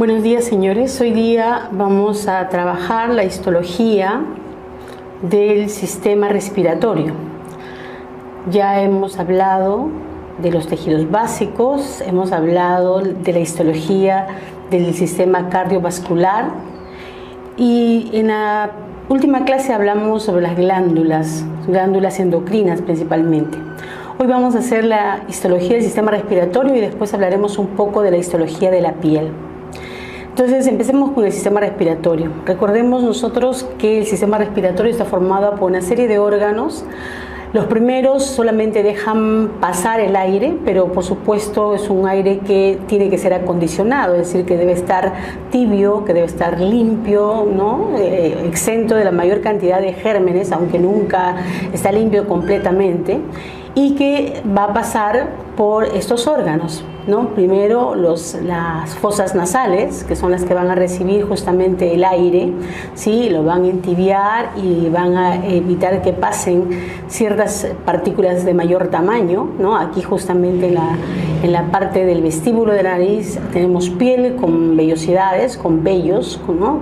Buenos días, señores. Hoy día vamos a trabajar la histología del sistema respiratorio. Ya hemos hablado de los tejidos básicos, hemos hablado de la histología del sistema cardiovascular y en la última clase hablamos sobre las glándulas endocrinas principalmente. Hoy vamos a hacer la histología del sistema respiratorio y después hablaremos un poco de la histología de la piel. Entonces, empecemos con el sistema respiratorio. Recordemos nosotros que el sistema respiratorio está formado por una serie de órganos. Los primeros solamente dejan pasar el aire, pero por supuesto es un aire que tiene que ser acondicionado, es decir, que debe estar tibio, que debe estar limpio, ¿no? Exento de la mayor cantidad de gérmenes, aunque nunca está limpio completamente, y que va a pasar por estos órganos, ¿no? Primero las fosas nasales, que son las que van a recibir justamente el aire, ¿sí? Lo van a entibiar y van a evitar que pasen ciertas partículas de mayor tamaño, ¿no? Aquí justamente en la parte del vestíbulo de la nariz tenemos piel con vellosidades, con vellos, ¿no?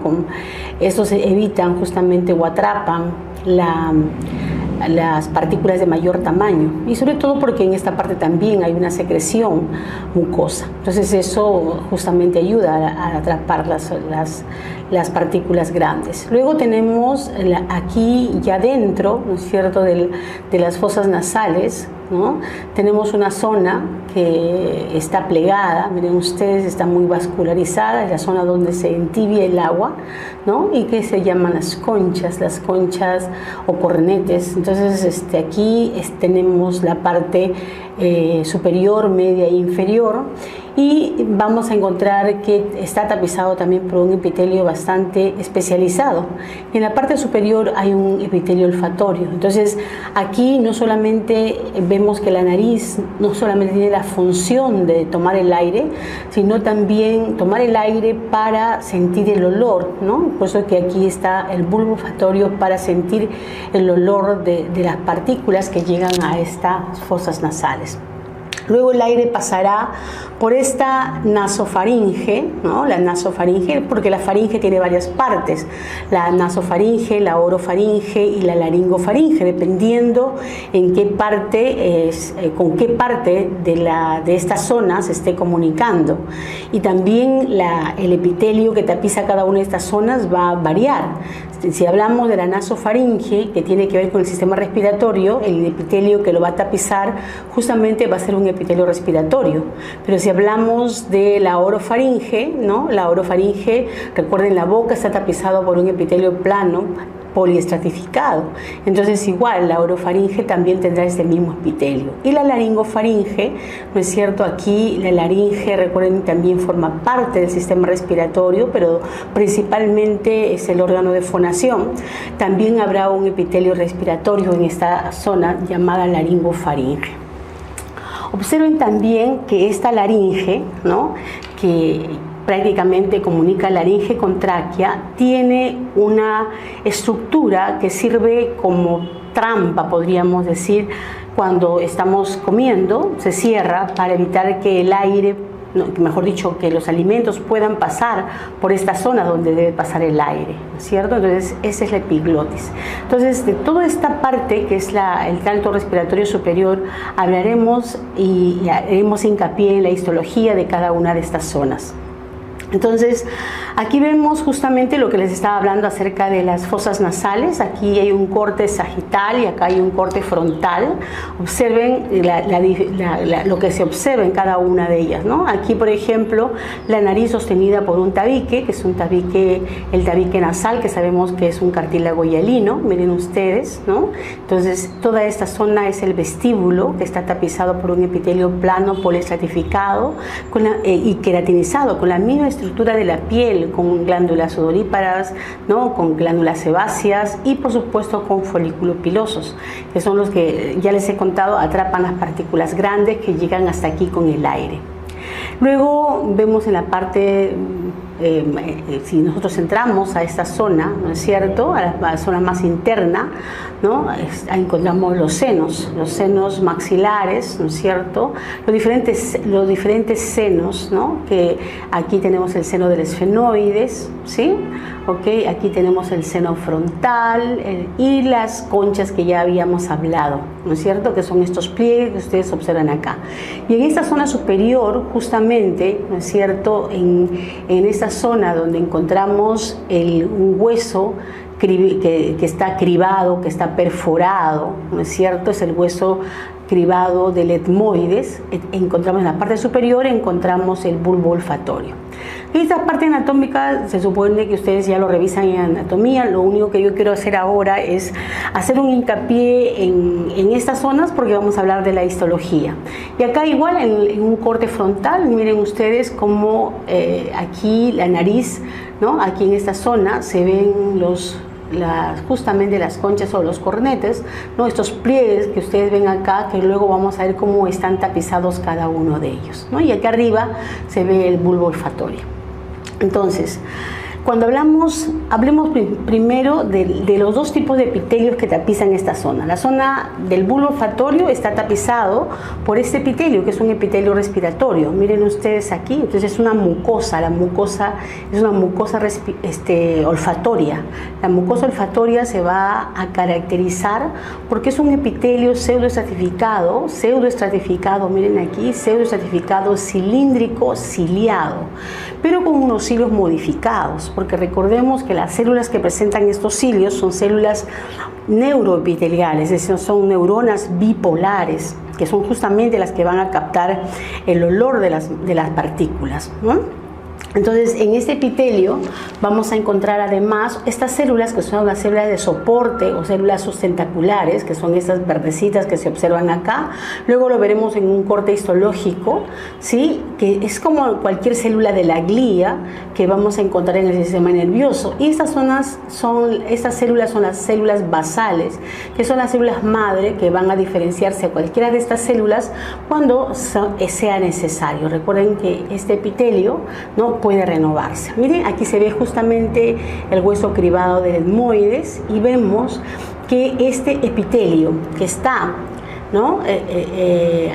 Estos evitan justamente o atrapan las partículas de mayor tamaño, y sobre todo porque en esta parte también hay una secreción mucosa. Entonces eso justamente ayuda a atrapar las partículas grandes. Luego tenemos aquí ya dentro, ¿no es cierto?, de las fosas nasales, ¿no? Tenemos una zona que está plegada, miren ustedes, está muy vascularizada, es la zona donde se entibia el agua, ¿no? Y que se llaman las conchas o cornetes. Entonces aquí tenemos la parte superior, media e inferior, y vamos a encontrar que está tapizado también por un epitelio bastante especializado. En la parte superior hay un epitelio olfatorio. Entonces aquí no solamente vemos que la nariz no solamente tiene la función de tomar el aire, sino también tomar el aire para sentir el olor, ¿no? Por eso que aquí está el bulbo olfatorio para sentir el olor de las partículas que llegan a estas fosas nasales. Luego el aire pasará por esta nasofaringe, ¿no? La nasofaringe, porque la faringe tiene varias partes, la nasofaringe, la orofaringe y la laringofaringe, dependiendo en qué parte con qué parte de esta zona se esté comunicando. Y también el epitelio que tapiza cada una de estas zonas va a variar. Si hablamos de la nasofaringe, que tiene que ver con el sistema respiratorio, el epitelio que lo va a tapizar justamente va a ser un epitelio respiratorio. Pero si hablamos de la orofaringe, ¿no? La orofaringe, recuerden, la boca está tapizado por un epitelio plano, poliestratificado. Entonces igual la orofaringe también tendrá este mismo epitelio. Y la laringofaringe, ¿no es cierto? Aquí la laringe, recuerden, también forma parte del sistema respiratorio, pero principalmente es el órgano de fonación. También habrá un epitelio respiratorio en esta zona llamada laringofaringe. Observen también que esta laringe, ¿no?, que prácticamente comunica laringe con tráquea, tiene una estructura que sirve como trampa, podríamos decir, cuando estamos comiendo, se cierra para evitar que el aire, mejor dicho, que los alimentos puedan pasar por esta zona donde debe pasar el aire, ¿no es cierto? Entonces, esa es la epiglotis. Entonces, de toda esta parte, que es el tracto respiratorio superior, hablaremos y haremos hincapié en la histología de cada una de estas zonas. Entonces, aquí vemos justamente lo que les estaba hablando acerca de las fosas nasales. Aquí hay un corte sagital y acá hay un corte frontal. Observen lo que se observa en cada una de ellas, ¿no? Aquí, por ejemplo, la nariz sostenida por un tabique, que es un tabique, el tabique nasal, que sabemos que es un cartílago hialino, miren ustedes, ¿no? Entonces, toda esta zona es el vestíbulo, que está tapizado por un epitelio plano poliestratificado y queratinizado, con la misma estructura de la piel, con glándulas odoríparas, ¿no?, con glándulas sebáceas y por supuesto con folículos pilosos, que son los que ya les he contado, atrapan las partículas grandes que llegan hasta aquí con el aire. Luego vemos en la parte, si nosotros entramos a esta zona, ¿no es cierto?, a la zona más interna, ¿no?, ahí encontramos los senos maxilares, ¿no es cierto?, los diferentes senos, ¿no?, que aquí tenemos el seno del esfenoides, ¿sí?, okay, aquí tenemos el seno frontal y las conchas que ya habíamos hablado, ¿no es cierto?, que son estos pliegues que ustedes observan acá. Y en esta zona superior, justamente, ¿no es cierto?, en esta zona donde encontramos un hueso que está cribado, que está perforado, ¿no es cierto?, es el hueso cribado del etmoides. Encontramos en la parte superior, encontramos el bulbo olfatorio. Esta parte anatómica se supone que ustedes ya lo revisan en anatomía. Lo único que yo quiero hacer ahora es hacer un hincapié en estas zonas, porque vamos a hablar de la histología. Y acá igual en un corte frontal, miren ustedes cómo aquí la nariz, ¿no?, aquí en esta zona se ven justamente las conchas o los cornetes, ¿no?, estos pliegues que ustedes ven acá, que luego vamos a ver cómo están tapizados cada uno de ellos, ¿no? Y acá arriba se ve el bulbo olfatorio. Entonces, cuando hablemos primero de los dos tipos de epitelios que tapizan esta zona. La zona del bulbo olfatorio está tapizado por este epitelio, que es un epitelio respiratorio. Miren ustedes aquí, entonces es una mucosa. La mucosa es una mucosa olfatoria. La mucosa olfatoria se va a caracterizar porque es un epitelio pseudoestratificado, miren aquí, pseudoestratificado cilíndrico ciliado, pero con unos cilios modificados, porque recordemos que las células que presentan estos cilios son células neuroepiteliales, es decir, son neuronas bipolares, que son justamente las que van a captar el olor de las partículas, ¿no? Entonces, en este epitelio vamos a encontrar además estas células que son las células de soporte o células sustentaculares, que son estas verdecitas que se observan acá. Luego lo veremos en un corte histológico, ¿sí?, que es como cualquier célula de la glía que vamos a encontrar en el sistema nervioso. Y estas células son las células basales, que son las células madre que van a diferenciarse a cualquiera de estas células cuando sea necesario. Recuerden que este epitelio no puede renovarse. Miren, aquí se ve justamente el hueso cribado del etmoides y vemos que este epitelio que está, ¿no?,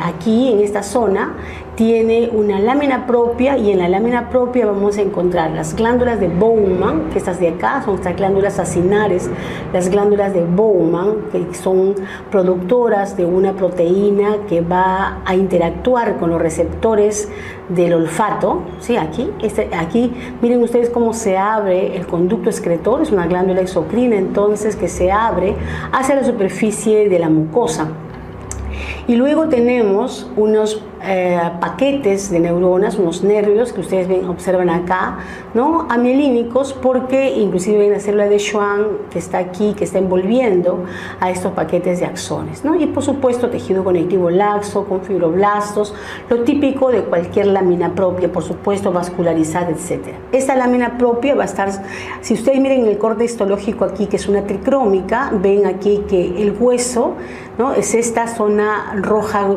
aquí en esta zona tiene una lámina propia, y en la lámina propia vamos a encontrar las glándulas de Bowman, que estas de acá son estas glándulas acinares, las glándulas de Bowman, que son productoras de una proteína que va a interactuar con los receptores del olfato, ¿sí? Aquí miren ustedes cómo se abre el conducto excretor, es una glándula exocrina entonces que se abre hacia la superficie de la mucosa. Y luego tenemos unos paquetes de neuronas, unos nervios que ustedes observan acá, ¿no?, amielínicos, porque inclusive hay una célula de Schwann que está aquí, que está envolviendo a estos paquetes de axones, ¿no? Y por supuesto tejido conectivo laxo con fibroblastos, lo típico de cualquier lámina propia, por supuesto vascularizada, etc. Esta lámina propia va a estar, si ustedes miren el corte histológico aquí, que es una tricrómica, ven aquí que el hueso, ¿no?, es esta zona roja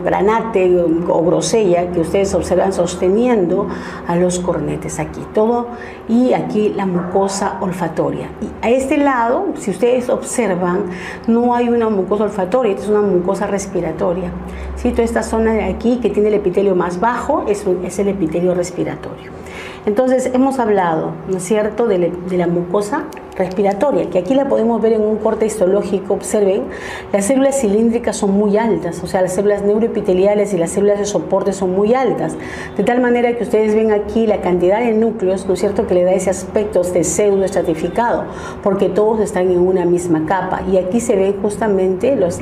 granate o grosella que ustedes observan sosteniendo a los cornetes aquí, todo, y aquí la mucosa olfatoria. Y a este lado, si ustedes observan, no hay una mucosa olfatoria, es una mucosa respiratoria, ¿sí? Toda esta zona de aquí que tiene el epitelio más bajo es el epitelio respiratorio. Entonces hemos hablado, ¿no es cierto?, de la mucosa respiratoria, que aquí la podemos ver en un corte histológico. Observen, las células cilíndricas son muy altas, o sea, las células neuroepiteliales y las células de soporte son muy altas, de tal manera que ustedes ven aquí la cantidad de núcleos, ¿no es cierto?, que le da ese aspecto de pseudoestratificado, porque todos están en una misma capa. Y aquí se ven justamente las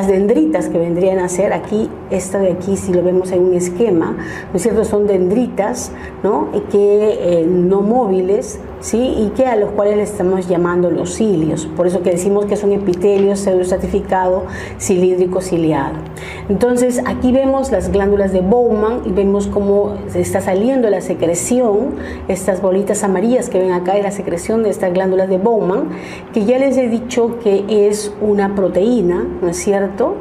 dendritas que vendrían a ser aquí, esta de aquí, si lo vemos en un esquema, ¿no es cierto?, son dendritas, ¿no?, que no móviles, ¿sí?, y que a los cuales le estamos llamando los cilios. Por eso que decimos que es un epitelio pseudoestratificado cilíndrico ciliado. Entonces aquí vemos las glándulas de Bowman y vemos cómo se está saliendo la secreción, estas bolitas amarillas que ven acá es la secreción de estas glándulas de Bowman, que ya les he dicho que es una proteína, ¿no es cierto?,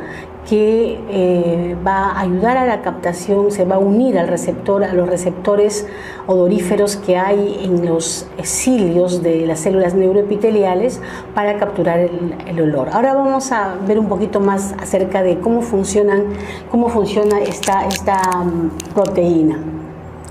que va a ayudar a la captación, se va a unir al receptor, a los receptores odoríferos que hay en los cilios de las células neuroepiteliales para capturar el olor. Ahora vamos a ver un poquito más acerca de cómo funciona esta proteína.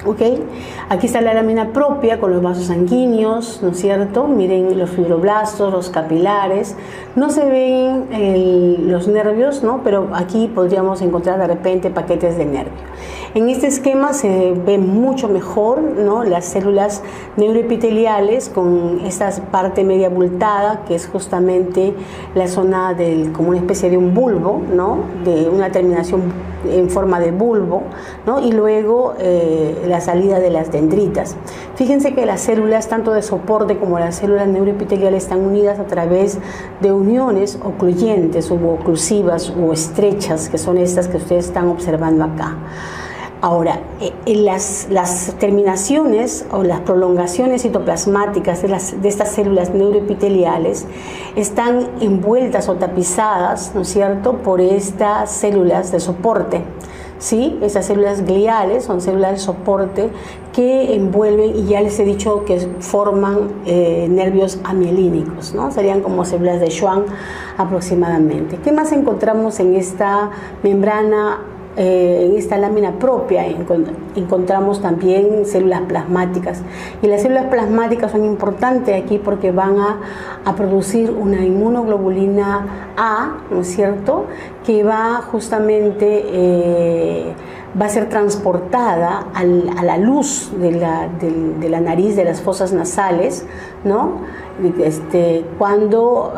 ¿Okay? Aquí está la lámina propia con los vasos sanguíneos, ¿no es cierto? Miren los fibroblastos, los capilares. No se ven los nervios, ¿no? Pero aquí podríamos encontrar de repente paquetes de nervio. En este esquema se ve mucho mejor, ¿no? Las células neuroepiteliales con esta parte media abultada, que es justamente la zona como una especie de un bulbo, ¿no? De una terminación en forma de bulbo, ¿no? Y luego la salida de las dendritas. Fíjense que las células, tanto de soporte como las células neuroepiteliales, están unidas a través de uniones ocluyentes o oclusivas o estrechas, que son estas que ustedes están observando acá. Ahora, las terminaciones o las prolongaciones citoplasmáticas de estas células neuroepiteliales están envueltas o tapizadas, ¿no es cierto?, por estas células de soporte. ¿Sí? Esas células gliales son células de soporte que envuelven, y ya les he dicho que forman nervios amielínicos, ¿no? Serían como células de Schwann aproximadamente. ¿Qué más encontramos en esta membrana? En esta lámina propia encontramos también células plasmáticas, y las células plasmáticas son importantes aquí porque van a producir una inmunoglobulina A, ¿no es cierto?, que va justamente va a ser transportada a la luz de la nariz, de las fosas nasales, ¿no? Cuando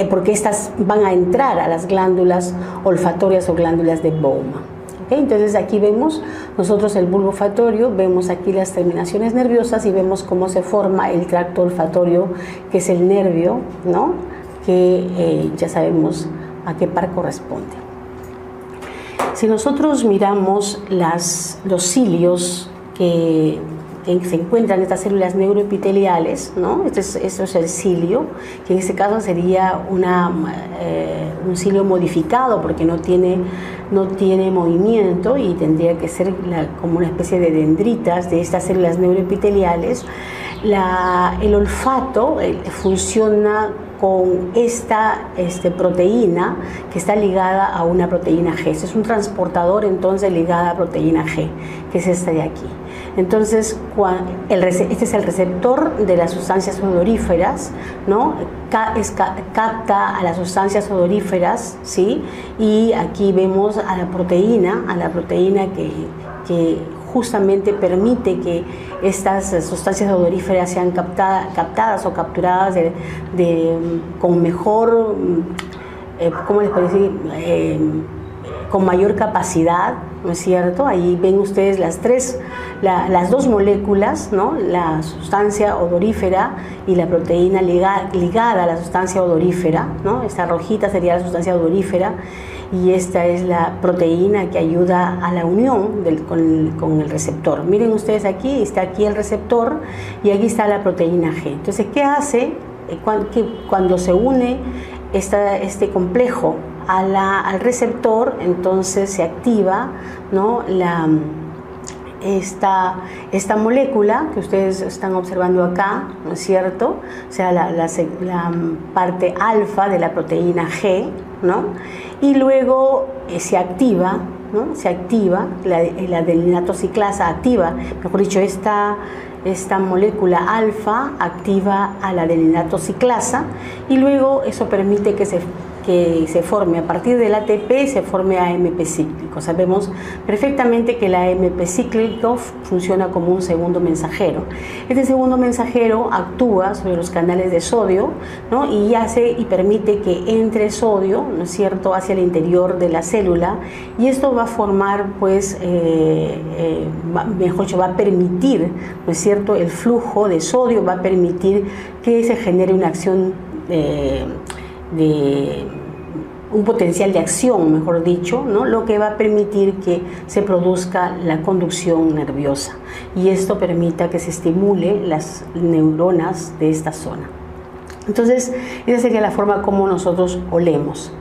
porque estas van a entrar a las glándulas olfatorias o glándulas de Bowman. ¿Okay? Entonces aquí vemos nosotros el bulbo olfatorio, vemos aquí las terminaciones nerviosas y vemos cómo se forma el tracto olfatorio, que es el nervio, ¿no?, que ya sabemos a qué par corresponde. Si nosotros miramos los cilios que se encuentran en estas células neuroepiteliales, ¿no? Esto es el cilio, que en este caso sería un cilio modificado porque no tiene movimiento, y tendría que ser como una especie de dendritas de estas células neuroepiteliales. El olfato funciona con esta proteína que está ligada a una proteína G. Este es un transportador entonces ligada a proteína G, que es esta de aquí. Entonces, este es el receptor de las sustancias odoríferas, ¿no? Capta a las sustancias odoríferas, ¿sí? Y aquí vemos a la proteína que justamente permite que estas sustancias odoríferas sean captadas o capturadas con mejor, ¿cómo les puedo decir?, con mayor capacidad, ¿no es cierto? Ahí ven ustedes las dos moléculas, ¿no? La sustancia odorífera y la proteína ligada a la sustancia odorífera, ¿no? Esta rojita sería la sustancia odorífera, y esta es la proteína que ayuda a la unión con el receptor. Miren ustedes aquí, está aquí el receptor y aquí está la proteína G. Entonces, ¿qué hace cuando se une este complejo al receptor? Entonces se activa, ¿no?, esta molécula que ustedes están observando acá, ¿no es cierto? O sea, la parte alfa de la proteína G, ¿no? Y luego se activa, ¿no? Se activa la adenylato ciclasa, activa, mejor dicho, esta molécula alfa activa a la adenylato ciclasa, y luego eso permite que se forme, a partir del ATP, se forme AMP cíclico. Sabemos perfectamente que el AMP cíclico funciona como un segundo mensajero. Este segundo mensajero actúa sobre los canales de sodio, ¿no?, y permite que entre sodio, ¿no es cierto?, hacia el interior de la célula, y esto va a formar, pues, mejor dicho, va a permitir, ¿no es cierto?, el flujo de sodio, va a permitir que se genere una acción un potencial de acción, mejor dicho, ¿no?, lo que va a permitir que se produzca la conducción nerviosa, y esto permita que se estimule las neuronas de esta zona. Entonces, esa sería la forma como nosotros olemos.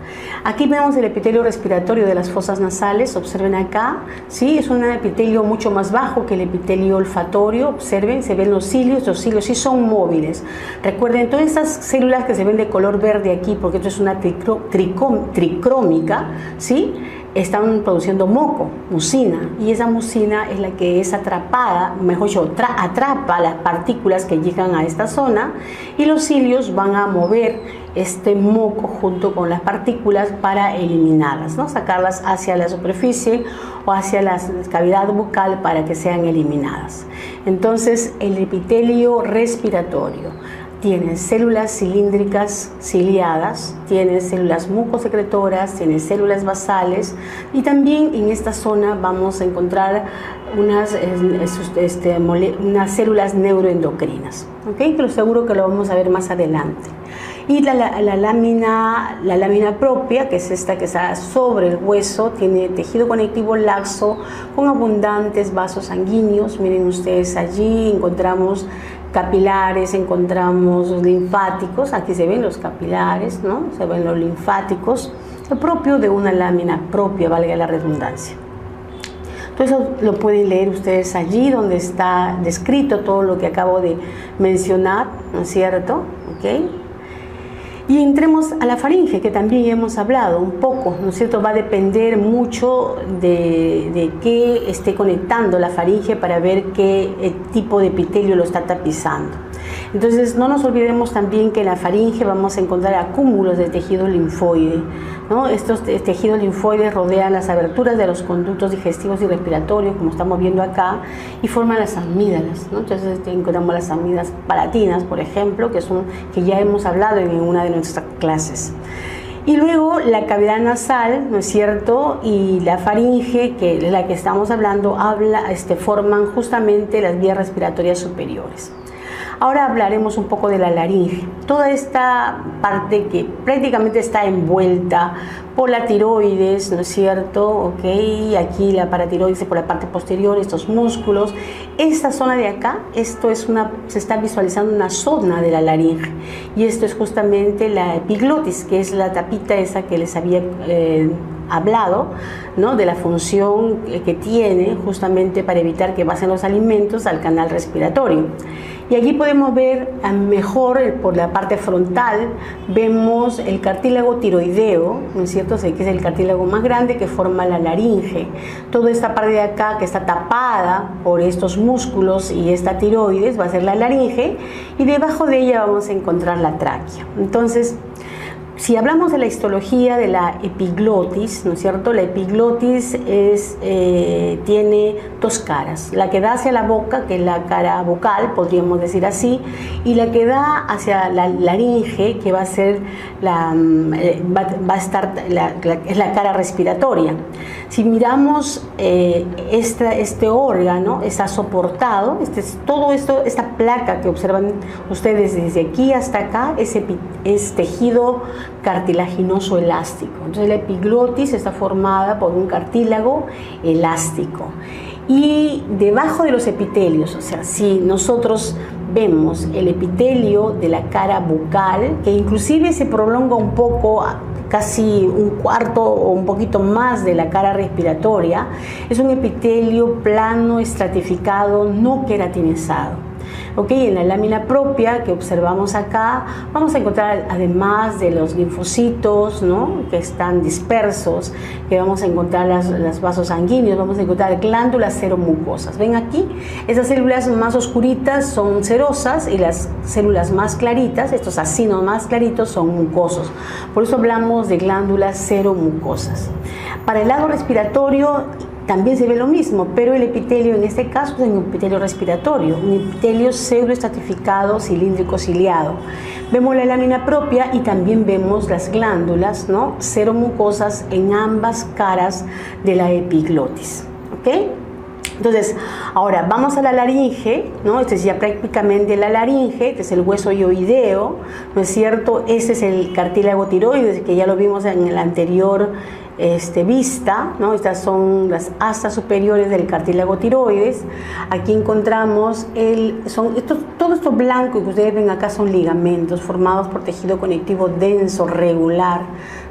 Aquí vemos el epitelio respiratorio de las fosas nasales, observen acá, ¿sí? Es un epitelio mucho más bajo que el epitelio olfatorio, observen, se ven los cilios sí son móviles. Recuerden, todas estas células que se ven de color verde aquí, porque esto es una tricrómica, ¿sí? Están produciendo moco, mucina, y esa mucina es la que es atrapada, mejor dicho, atrapa las partículas que llegan a esta zona, y los cilios van a mover este moco junto con las partículas para eliminarlas, ¿no? Sacarlas hacia la superficie o hacia la cavidad bucal para que sean eliminadas. Entonces, el epitelio respiratorio tiene células cilíndricas ciliadas, tiene células mucosecretoras, tiene células basales, y también en esta zona vamos a encontrar unas células neuroendocrinas, ¿okay? Que seguro que lo vamos a ver más adelante. Y la lámina propia, que es esta que está sobre el hueso, tiene tejido conectivo laxo con abundantes vasos sanguíneos. Miren ustedes, allí encontramos capilares, encontramos linfáticos, aquí se ven los capilares, ¿no? Se ven los linfáticos, lo propio de una lámina propia, valga la redundancia. Entonces lo pueden leer ustedes allí, donde está descrito todo lo que acabo de mencionar, ¿no es cierto? ¿Okay? Y entremos a la faringe, que también hemos hablado un poco, ¿no es cierto? Va a depender mucho de qué esté conectando la faringe para ver qué tipo de epitelio lo está tapizando. Entonces, no nos olvidemos también que en la faringe vamos a encontrar acúmulos de tejido linfoide, ¿no? Estos tejidos linfoides rodean las aberturas de los conductos digestivos y respiratorios, como estamos viendo acá, y forman las amígdalas, ¿no? Entonces, encontramos las amígdalas palatinas, por ejemplo, que ya hemos hablado en una de nuestras clases. Y luego la cavidad nasal, ¿no es cierto? Y la faringe, que es la que estamos hablando, forman justamente las vías respiratorias superiores. Ahora hablaremos un poco de la laringe. Toda esta parte que prácticamente está envuelta por la tiroides, ¿no es cierto? Okay. Aquí la paratiroides por la parte posterior, estos músculos. Esta zona de acá, se está visualizando una zona de la laringe. Y esto es justamente la epiglotis, que es la tapita esa que les había hablado, ¿no? De la función que tiene justamente para evitar que pasen los alimentos al canal respiratorio. Y aquí podemos ver mejor por la parte frontal, vemos el cartílago tiroideo, ¿no es cierto? Que es el cartílago más grande que forma la laringe. Toda esta parte de acá que está tapada por estos músculos y esta tiroides va a ser la laringe, y debajo de ella vamos a encontrar la tráquea. Entonces, si hablamos de la histología de la epiglotis, ¿no es cierto? La epiglotis tiene dos caras, la que da hacia la boca, que es la cara bucal, podríamos decir así, y la que da hacia la laringe, que va a ser es la cara respiratoria. Si miramos este órgano, está soportado, todo esto, esta placa que observan ustedes desde aquí hasta acá, es tejido cartilaginoso elástico. Entonces la epiglotis está formada por un cartílago elástico. Y debajo de los epitelios, o sea, si nosotros vemos el epitelio de la cara bucal, que inclusive se prolonga un poco, casi un cuarto o un poquito más de la cara respiratoria, es un epitelio plano, estratificado, no queratinizado. Okay, en la lámina propia que observamos acá vamos a encontrar, además de los linfocitos, ¿no? Que están dispersos, que vamos a encontrar los vasos sanguíneos, vamos a encontrar glándulas seromucosas. Ven aquí, esas células más oscuritas son serosas y las células más claritas, estos acinos más claritos, son mucosos. Por eso hablamos de glándulas seromucosas. Para el lado respiratorio también se ve lo mismo, pero el epitelio en este caso es un epitelio respiratorio, un epitelio pseudoestratificado, cilíndrico ciliado. Vemos la lámina propia y también vemos las glándulas, ¿no? Seromucosas en ambas caras de la epiglotis. ¿Okay? Entonces, ahora vamos a la laringe, ¿no? Este es ya prácticamente la laringe, este es el hueso hioideo, ¿no es cierto? Este es el cartílago tiroides, que ya lo vimos en el anterior vista, ¿no? Estas son las astas superiores del cartílago tiroides. Aquí encontramos todo esto blanco que ustedes ven acá son ligamentos formados por tejido conectivo denso, regular,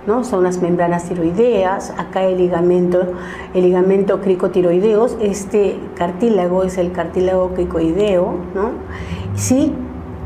¿no? Son las membranas tiroideas, acá el ligamento cricotiroideos, este cartílago es el cartílago cricoideo, ¿no? ¿Sí?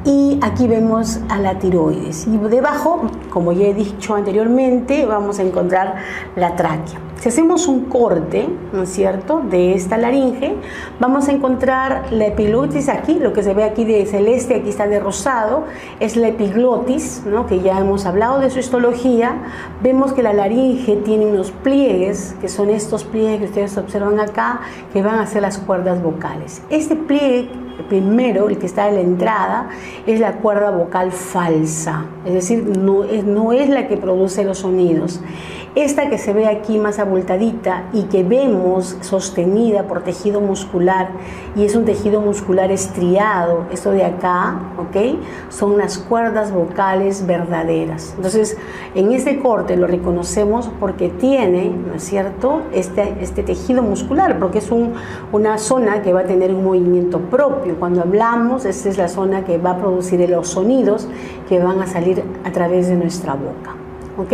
Y aquí vemos a la tiroides. Y debajo, como ya he dicho anteriormente, vamos a encontrar la tráquea. Si hacemos un corte, ¿no es cierto?, de esta laringe, vamos a encontrar la epiglotis aquí, lo que se ve aquí de celeste, aquí está de rosado, es la epiglotis, ¿no?, que ya hemos hablado de su histología. Vemos que la laringe tiene unos pliegues, que son estos pliegues que ustedes observan acá, que van a ser las cuerdas vocales. Este pliegue, el primero, el que está en la entrada, es la cuerda vocal falsa, es decir, no es la que produce los sonidos. Esta que se ve aquí más abultadita y que vemos sostenida por tejido muscular, y es un tejido muscular estriado, esto de acá, ¿ok?, son las cuerdas vocales verdaderas. Entonces, en este corte lo reconocemos porque tiene, ¿no es cierto?, este tejido muscular, porque es una zona que va a tener un movimiento propio. Cuando hablamos, esta es la zona que va a producir los sonidos que van a salir a través de nuestra boca, ¿ok?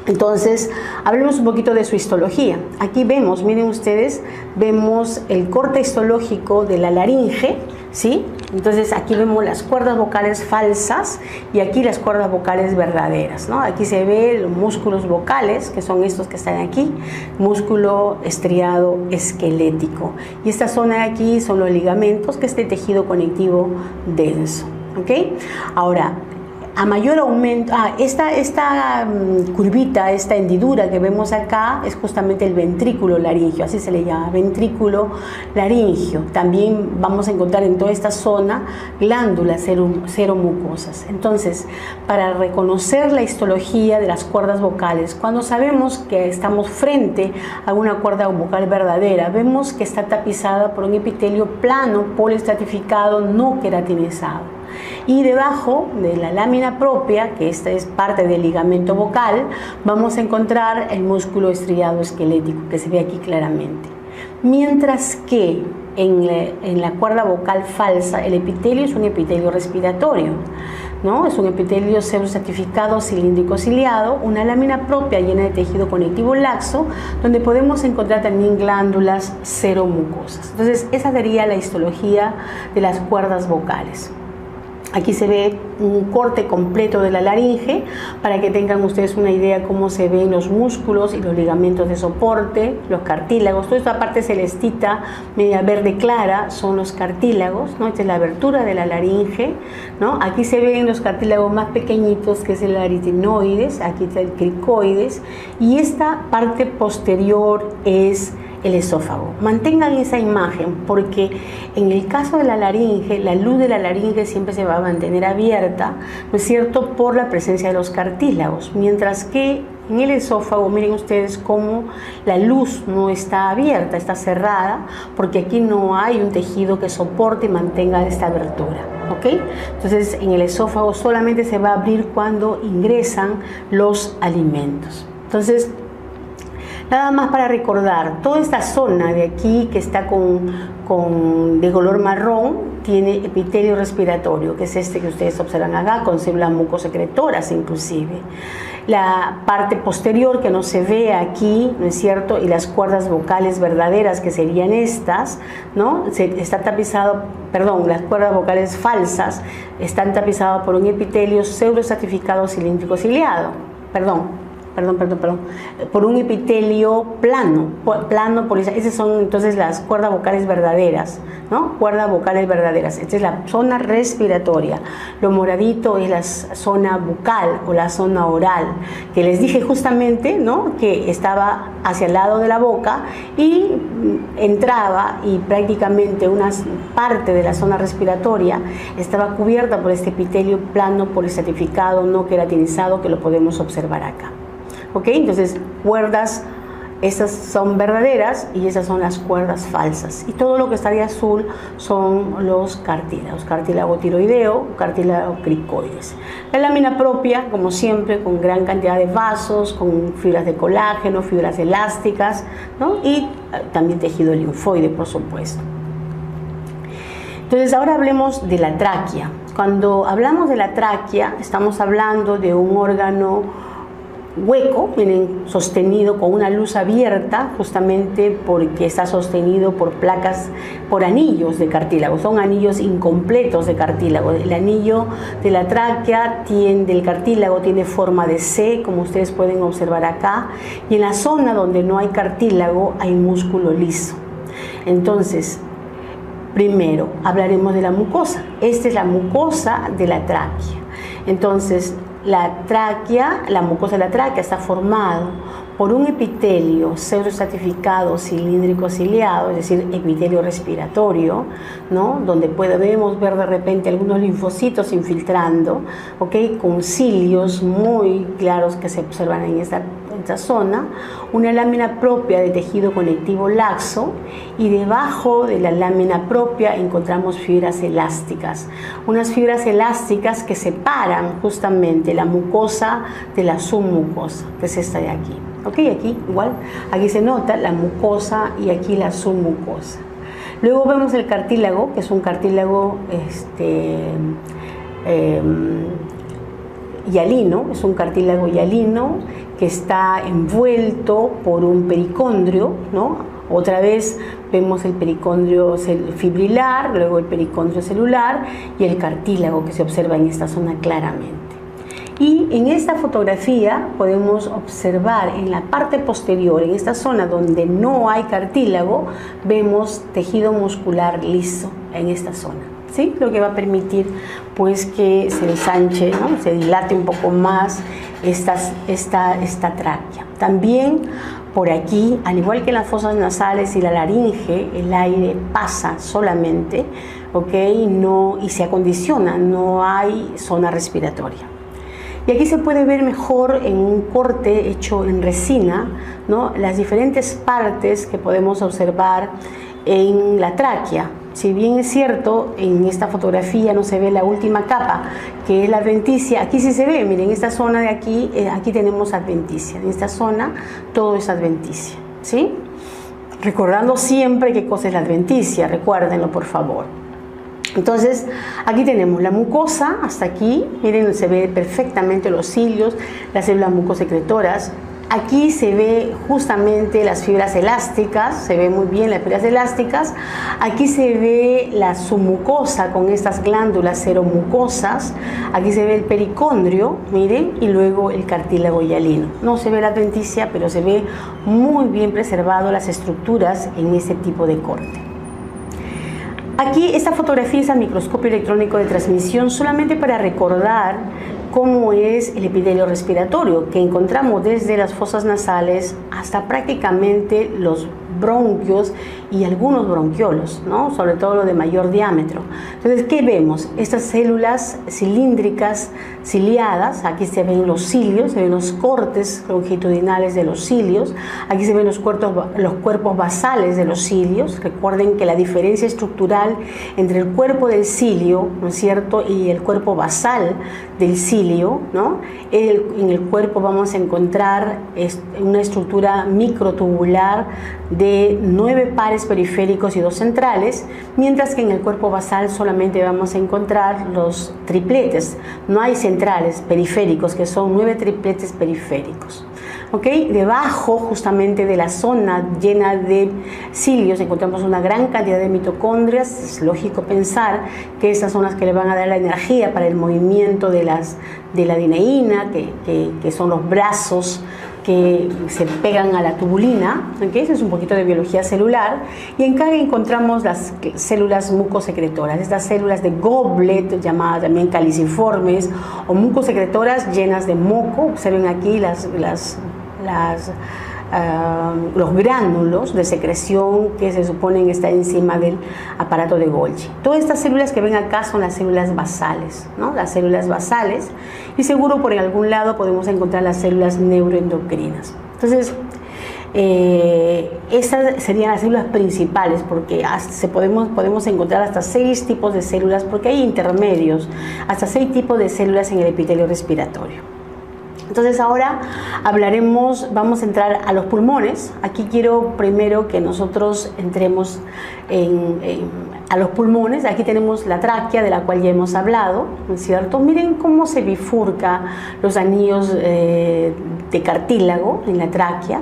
Entonces, hablemos un poquito de su histología. Aquí vemos, miren ustedes, vemos el corte histológico de la laringe, ¿sí? Entonces, aquí vemos las cuerdas vocales falsas y aquí las cuerdas vocales verdaderas, ¿no? Aquí se ve los músculos vocales, que son estos que están aquí, músculo estriado esquelético. Y esta zona de aquí son los ligamentos, que es este tejido conectivo denso, ¿ok? Ahora, a mayor aumento, esta curvita, esta hendidura que vemos acá es justamente el ventrículo laringio, así se le llama, ventrículo laringio. También vamos a encontrar en toda esta zona glándulas seromucosas. Entonces, para reconocer la histología de las cuerdas vocales, cuando sabemos que estamos frente a una cuerda vocal verdadera, vemos que está tapizada por un epitelio plano, poliestratificado, no queratinizado. Y debajo de la lámina propia, que esta es parte del ligamento vocal, vamos a encontrar el músculo estriado esquelético, que se ve aquí claramente. Mientras que en la cuerda vocal falsa, el epitelio es un epitelio respiratorio, ¿no? Es un epitelio pseudoestratificado cilíndrico ciliado, una lámina propia llena de tejido conectivo laxo, donde podemos encontrar también glándulas seromucosas. Entonces, esa sería la histología de las cuerdas vocales. Aquí se ve un corte completo de la laringe para que tengan ustedes una idea cómo se ven los músculos y los ligamentos de soporte, los cartílagos. Toda esta parte celestita, media verde clara, son los cartílagos, ¿no? Esta es la abertura de la laringe, ¿no? Aquí se ven los cartílagos más pequeñitos, que es el aritinoides, aquí está el cricoides, y esta parte posterior es el esófago. Mantengan esa imagen porque en el caso de la laringe, la luz de la laringe siempre se va a mantener abierta, ¿no es cierto?, por la presencia de los cartílagos, mientras que en el esófago, miren ustedes cómo la luz no está abierta, está cerrada, porque aquí no hay un tejido que soporte y mantenga esta abertura, ¿ok? Entonces, en el esófago solamente se va a abrir cuando ingresan los alimentos. Entonces, nada más para recordar, toda esta zona de aquí que está de color marrón tiene epitelio respiratorio, que es este que ustedes observan acá, con células mucosecretoras inclusive. La parte posterior que no se ve aquí, ¿no es cierto?, y las cuerdas vocales verdaderas, que serían estas, ¿no?, está tapizado, perdón, las cuerdas vocales falsas están tapizadas por un epitelio pseudoestratificado cilíndrico ciliado, por un epitelio plano, esas son entonces las cuerdas vocales verdaderas, ¿no? Cuerdas vocales verdaderas. Esta es la zona respiratoria. Lo moradito es la zona bucal o la zona oral, que les dije justamente, ¿no?, que estaba hacia el lado de la boca y entraba, y prácticamente una parte de la zona respiratoria estaba cubierta por este epitelio plano poliestratificado, no queratinizado, que lo podemos observar acá. ¿Ok? Entonces, cuerdas, estas son verdaderas y esas son las cuerdas falsas. Y todo lo que está de azul son los cartílagos, cartílago tiroideo, cartílago cricoides. La lámina propia, como siempre, con gran cantidad de vasos, con fibras de colágeno, fibras elásticas, ¿no?, y también tejido linfoide, por supuesto. Entonces, ahora hablemos de la tráquea. Cuando hablamos de la tráquea, estamos hablando de un órgano hueco, miren, sostenido con una luz abierta, justamente porque está sostenido por placas, por anillos de cartílago. Son anillos incompletos de cartílago. El anillo de la tráquea del cartílago tiene forma de C, como ustedes pueden observar acá, y en la zona donde no hay cartílago hay músculo liso. Entonces, primero hablaremos de la mucosa. Esta es la mucosa de la tráquea. Entonces, la mucosa de la tráquea está formada por un epitelio pseudoestratificado cilíndrico ciliado, es decir, epitelio respiratorio, ¿no? Donde podemos ver de repente algunos linfocitos infiltrando, ¿okay? Con cilios muy claros que se observan en esta zona, una lámina propia de tejido conectivo laxo, y debajo de la lámina propia encontramos fibras elásticas, unas fibras elásticas que separan justamente la mucosa de la submucosa, que es esta de aquí. Ok, aquí igual, aquí se nota la mucosa y aquí la submucosa. Luego vemos el cartílago, que es un cartílago hialino, es un cartílago hialino que está envuelto por un pericondrio, ¿no? Otra vez vemos el pericondrio fibrilar, luego el pericondrio celular y el cartílago que se observa en esta zona claramente. Y en esta fotografía podemos observar en la parte posterior, en esta zona donde no hay cartílago, vemos tejido muscular liso en esta zona, ¿sí? Lo que va a permitir pues que se ensanche, ¿no? Se dilate un poco más esta tráquea. También por aquí, al igual que en las fosas nasales y la laringe, el aire pasa solamente, ¿ok? Y se acondiciona, no hay zona respiratoria. Y aquí se puede ver mejor en un corte hecho en resina, ¿no? Las diferentes partes que podemos observar en la tráquea. Si bien es cierto, en esta fotografía no se ve la última capa, que es la adventicia, aquí sí se ve, miren, esta zona de aquí, aquí tenemos adventicia, en esta zona todo es adventicia, ¿sí? Recordando siempre qué cosa es la adventicia, recuérdenlo por favor. Entonces, aquí tenemos la mucosa, hasta aquí, miren, se ve perfectamente los cilios, las células mucosecretoras. Aquí se ve justamente las fibras elásticas, se ve muy bien las fibras elásticas. Aquí se ve la submucosa con estas glándulas seromucosas. Aquí se ve el pericondrio, miren, y luego el cartílago hialino. No se ve la adventicia, pero se ve muy bien preservado las estructuras en este tipo de corte. Aquí esta fotografía es al microscopio electrónico de transmisión solamente para recordar cómo es el epitelio respiratorio que encontramos desde las fosas nasales hasta prácticamente los bronquios y algunos bronquiolos, ¿no? Sobre todo lo de mayor diámetro. Entonces, ¿qué vemos? Estas células cilíndricas ciliadas, aquí se ven los cilios, se ven los cortes longitudinales de los cilios, aquí se ven los cuerpos basales de los cilios. Recuerden que la diferencia estructural entre el cuerpo del cilio, ¿no es cierto?, y el cuerpo basal del cilio, ¿no? En el cuerpo vamos a encontrar una estructura microtubular de 9 pares periféricos y 2 centrales, mientras que en el cuerpo basal solamente vamos a encontrar los tripletes, no hay centrales periféricos, que son 9 tripletes periféricos. ¿Okay? Debajo justamente de la zona llena de cilios encontramos una gran cantidad de mitocondrias. Es lógico pensar que estas son las que le van a dar la energía para el movimiento de la dineína, que son los brazos que se pegan a la tubulina, ¿okay? Eso es un poquito de biología celular. Y acá encontramos las células mucosecretoras, estas células de goblet, llamadas también caliciformes, o mucosecretoras llenas de moco. Observen aquí los gránulos de secreción que se suponen estar encima del aparato de Golgi. Todas estas células que ven acá son las células basales, ¿no? Las células basales, y seguro por algún lado podemos encontrar las células neuroendocrinas. Entonces, estas serían las células principales, porque podemos encontrar hasta 6 tipos de células, porque hay intermedios, hasta 6 tipos de células en el epitelio respiratorio. Entonces ahora vamos a entrar a los pulmones. Aquí quiero primero que nosotros entremos a los pulmones. Aquí tenemos la tráquea, de la cual ya hemos hablado, ¿no es cierto? Miren cómo se bifurca los anillos de cartílago en la tráquea,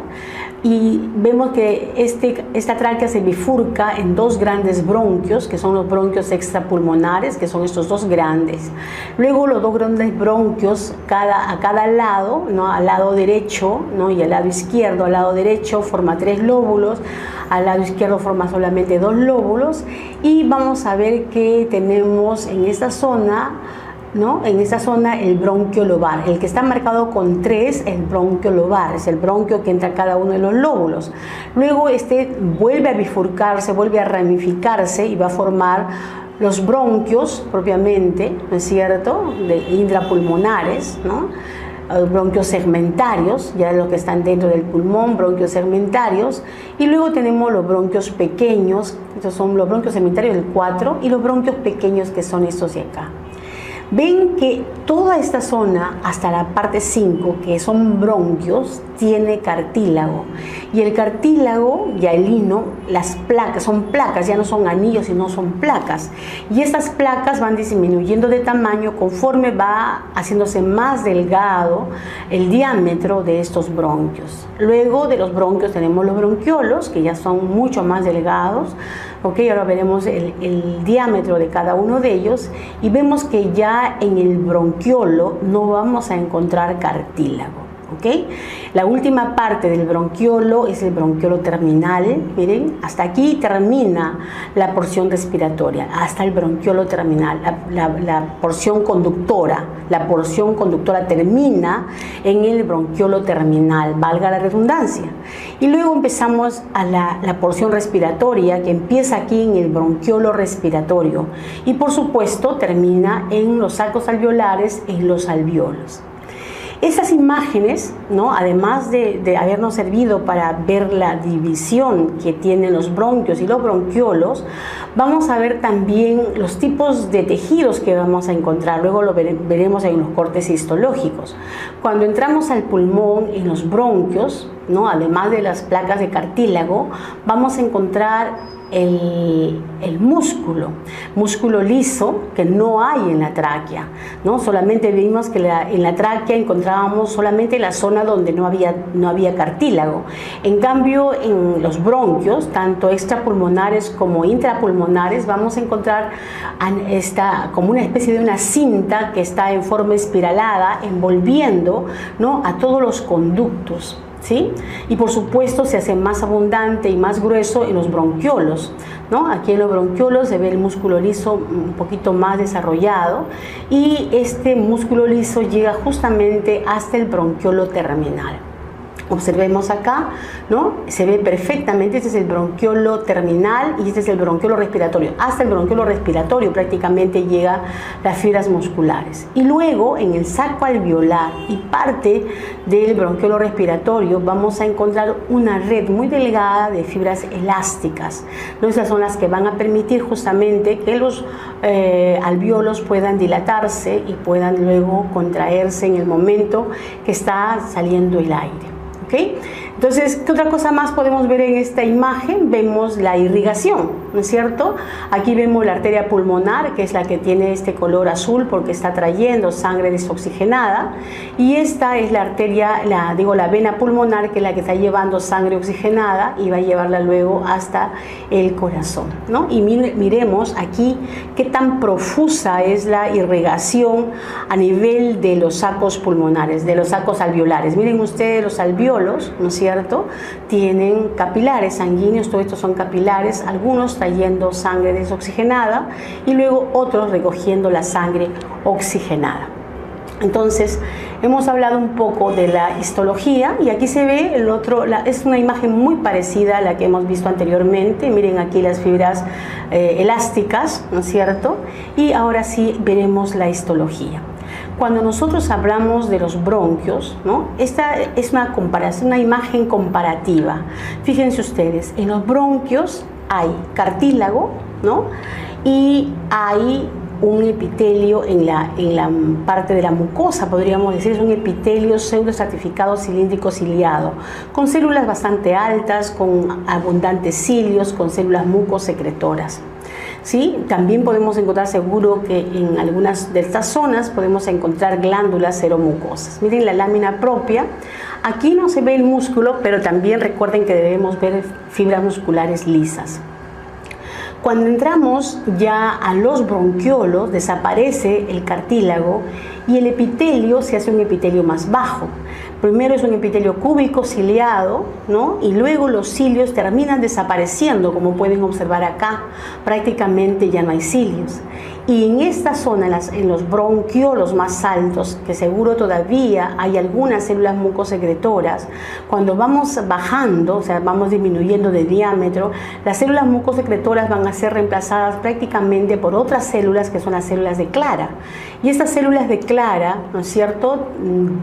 y vemos que esta tráquea se bifurca en dos grandes bronquios, que son los bronquios extrapulmonares, que son estos dos grandes. Luego los dos grandes bronquios a cada lado, ¿no? Al lado derecho, ¿no? Y al lado izquierdo. Al lado derecho forma 3 lóbulos, al lado izquierdo forma solamente 2 lóbulos, y vamos a ver que tenemos en esta zona, ¿no? En esta zona el bronquio lobar, el que está marcado con 3, el bronquio lobar, es el bronquio que entra a cada uno de los lóbulos. Luego vuelve a bifurcarse, vuelve a ramificarse y va a formar los bronquios propiamente, ¿no es cierto?, intrapulmonares, ¿no? Los bronquios segmentarios, ya los que están dentro del pulmón, bronquios segmentarios, y luego tenemos los bronquios pequeños, estos son los bronquios segmentarios del 4, y los bronquios pequeños, que son estos de acá. Ven que toda esta zona, hasta la parte 5, que son bronquios, tiene cartílago. Y el cartílago hialino, las placas, son placas, ya no son anillos, sino son placas. Y estas placas van disminuyendo de tamaño conforme va haciéndose más delgado el diámetro de estos bronquios. Luego de los bronquios tenemos los bronquiolos, que ya son mucho más delgados. Okay, ahora veremos el diámetro de cada uno de ellos, y vemos que ya en el bronquiolo no vamos a encontrar cartílago. ¿Okay? La última parte del bronquiolo es el bronquiolo terminal. Miren, hasta aquí termina la porción respiratoria, hasta el bronquiolo terminal, la porción conductora. La porción conductora termina en el bronquiolo terminal, valga la redundancia. Y luego empezamos a la porción respiratoria, que empieza aquí en el bronquiolo respiratorio, y por supuesto termina en los sacos alveolares, en los alvéolos. Estas imágenes, ¿no?, además de habernos servido para ver la división que tienen los bronquios y los bronquiolos, vamos a ver también los tipos de tejidos que vamos a encontrar. Luego lo veremos en los cortes histológicos. Cuando entramos al pulmón, en los bronquios, ¿no?, además de las placas de cartílago, vamos a encontrar el músculo liso, que no hay en la tráquea, ¿no? Solamente vimos que en la tráquea encontrábamos solamente la zona donde no había cartílago. En cambio, en los bronquios, tanto extrapulmonares como intrapulmonares, vamos a encontrar como una especie de una cinta que está en forma espiralada, envolviendo, ¿no?, a todos los conductos, ¿sí? Y por supuesto se hace más abundante y más grueso en los bronquiolos, ¿no? Aquí en los bronquiolos se ve el músculo liso un poquito más desarrollado, y este músculo liso llega justamente hasta el bronquiolo terminal. Observemos acá, ¿no? Se ve perfectamente, este es el bronquiolo terminal y este es el bronquiolo respiratorio. Hasta el bronquiolo respiratorio prácticamente llega las fibras musculares. Y luego en el saco alveolar y parte del bronquiolo respiratorio vamos a encontrar una red muy delgada de fibras elásticas, ¿no? Esas son las que van a permitir justamente que los alvéolos puedan dilatarse y puedan luego contraerse en el momento que está saliendo el aire. ¿Okay? Entonces, ¿qué otra cosa más podemos ver en esta imagen? Vemos la irrigación, ¿no es cierto? Aquí vemos la arteria pulmonar, que es la que tiene este color azul porque está trayendo sangre desoxigenada, y esta es la arteria, la vena pulmonar, que es la que está llevando sangre oxigenada y va a llevarla luego hasta el corazón, ¿no? Y miremos aquí qué tan profusa es la irrigación a nivel de los sacos pulmonares, de los sacos alveolares. Miren ustedes los alvéolos, ¿no es cierto? Tienen capilares sanguíneos, todos estos son capilares, algunos trayendo sangre desoxigenada y luego otros recogiendo la sangre oxigenada. Entonces, hemos hablado un poco de la histología, y aquí se ve es una imagen muy parecida a la que hemos visto anteriormente. Miren aquí las fibras elásticas, ¿no es cierto? Y ahora sí veremos la histología. Cuando nosotros hablamos de los bronquios, ¿no?, esta es una comparación, una imagen comparativa. Fíjense ustedes, en los bronquios hay cartílago, ¿no?, y hay un epitelio en la parte de la mucosa, podríamos decir, es un epitelio pseudoestratificado cilíndrico ciliado, con células bastante altas, con abundantes cilios, con células mucosecretoras. ¿Sí? También podemos encontrar, seguro que en algunas de estas zonas podemos encontrar glándulas seromucosas. Miren la lámina propia, aquí no se ve el músculo, pero también recuerden que debemos ver fibras musculares lisas. Cuando entramos ya a los bronquiolos, desaparece el cartílago y el epitelio se hace un epitelio más bajo. Primero es un epitelio cúbico ciliado, ¿no? Y luego los cilios terminan desapareciendo, como pueden observar acá, prácticamente ya no hay cilios. Y en esta zona, en los bronquiolos más altos, que seguro todavía hay algunas células mucosecretoras, cuando vamos bajando, o sea, vamos disminuyendo de diámetro, las células mucosecretoras van a ser reemplazadas prácticamente por otras células que son las células de Clara. Y estas células de Clara, ¿no es cierto?,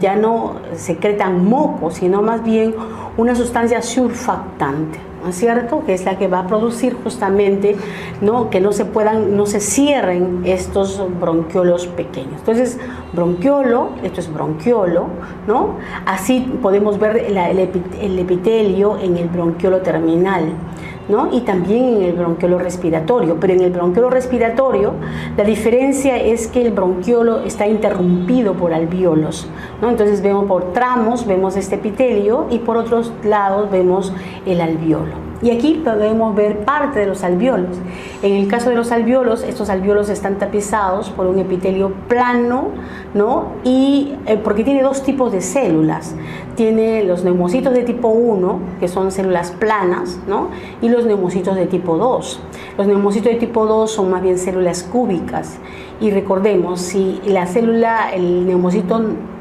ya no secretan moco, sino más bien una sustancia surfactante, ¿no es cierto?, que es la que va a producir justamente, ¿no?, que no se cierren estos bronquiolos pequeños. Entonces, bronquiolo, esto es bronquiolo, ¿no? Así podemos ver el epitelio en el bronquiolo terminal, ¿no? Y también en el bronquiolo respiratorio, pero en el bronquiolo respiratorio la diferencia es que el bronquiolo está interrumpido por alvéolos, ¿no? Entonces vemos por tramos, vemos este epitelio y por otros lados vemos el alvéolo. Y aquí podemos ver parte de los alvéolos. En el caso de los alvéolos, estos alvéolos están tapizados por un epitelio plano, ¿no? Y porque tiene dos tipos de células. Tiene los neumocitos de tipo 1, que son células planas, ¿no? Y los neumocitos de tipo 2. Los neumocitos de tipo 2 son más bien células cúbicas. Y recordemos, si el neumocito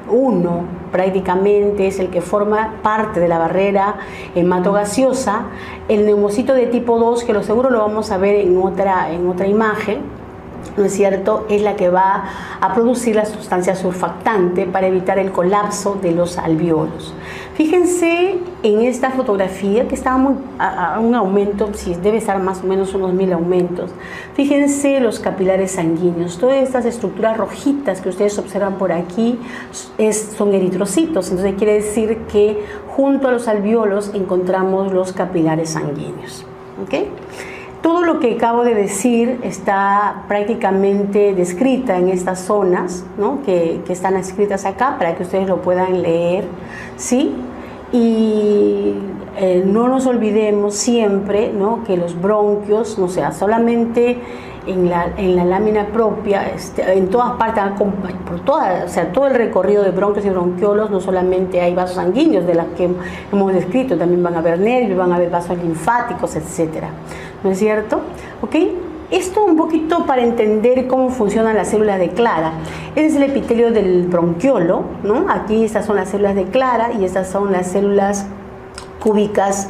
1 prácticamente es el que forma parte de la barrera hematogaseosa, el neumocito de tipo 2, que lo seguro lo vamos a ver en otra imagen, ¿no es cierto?, es la que va a producir la sustancia surfactante para evitar el colapso de los alvéolos. Fíjense en esta fotografía que está a un aumento, sí, debe estar más o menos unos 1000 aumentos. Fíjense los capilares sanguíneos, todas estas estructuras rojitas que ustedes observan por aquí son eritrocitos, entonces quiere decir que junto a los alvéolos encontramos los capilares sanguíneos. ¿Okay? Todo lo que acabo de decir está prácticamente descrita en estas zonas, ¿no?, que están escritas acá para que ustedes lo puedan leer, ¿sí? Y no nos olvidemos siempre, ¿no?, que los bronquios, no sea solamente en la lámina propia, en todas partes, todo el recorrido de bronquios y bronquiolos, no solamente hay vasos sanguíneos de las que hemos descrito, también van a haber nervios, van a haber vasos linfáticos, etcétera. ¿No es cierto? ¿Ok? Esto un poquito para entender cómo funcionan las células de Clara. Este es el epitelio del bronquiolo, ¿no? Aquí estas son las células de Clara y estas son las células cúbicas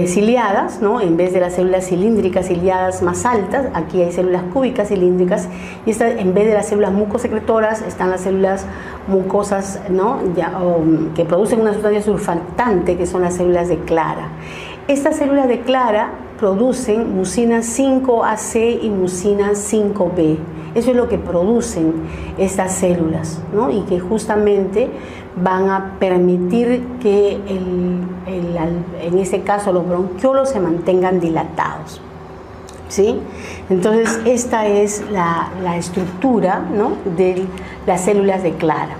ciliadas, ¿no? En vez de las células cilíndricas ciliadas más altas, aquí hay células cúbicas cilíndricas y en vez de las células mucosecretoras están las células mucosas, ¿no?, que producen una sustancia surfactante, que son las células de Clara. Estas células de Clara producen mucina 5AC y mucina 5B. Eso es lo que producen estas células, ¿no?, y que justamente van a permitir que en este caso los bronquiolos se mantengan dilatados, ¿sí? Entonces esta es la estructura, ¿no?, de las células de Clara.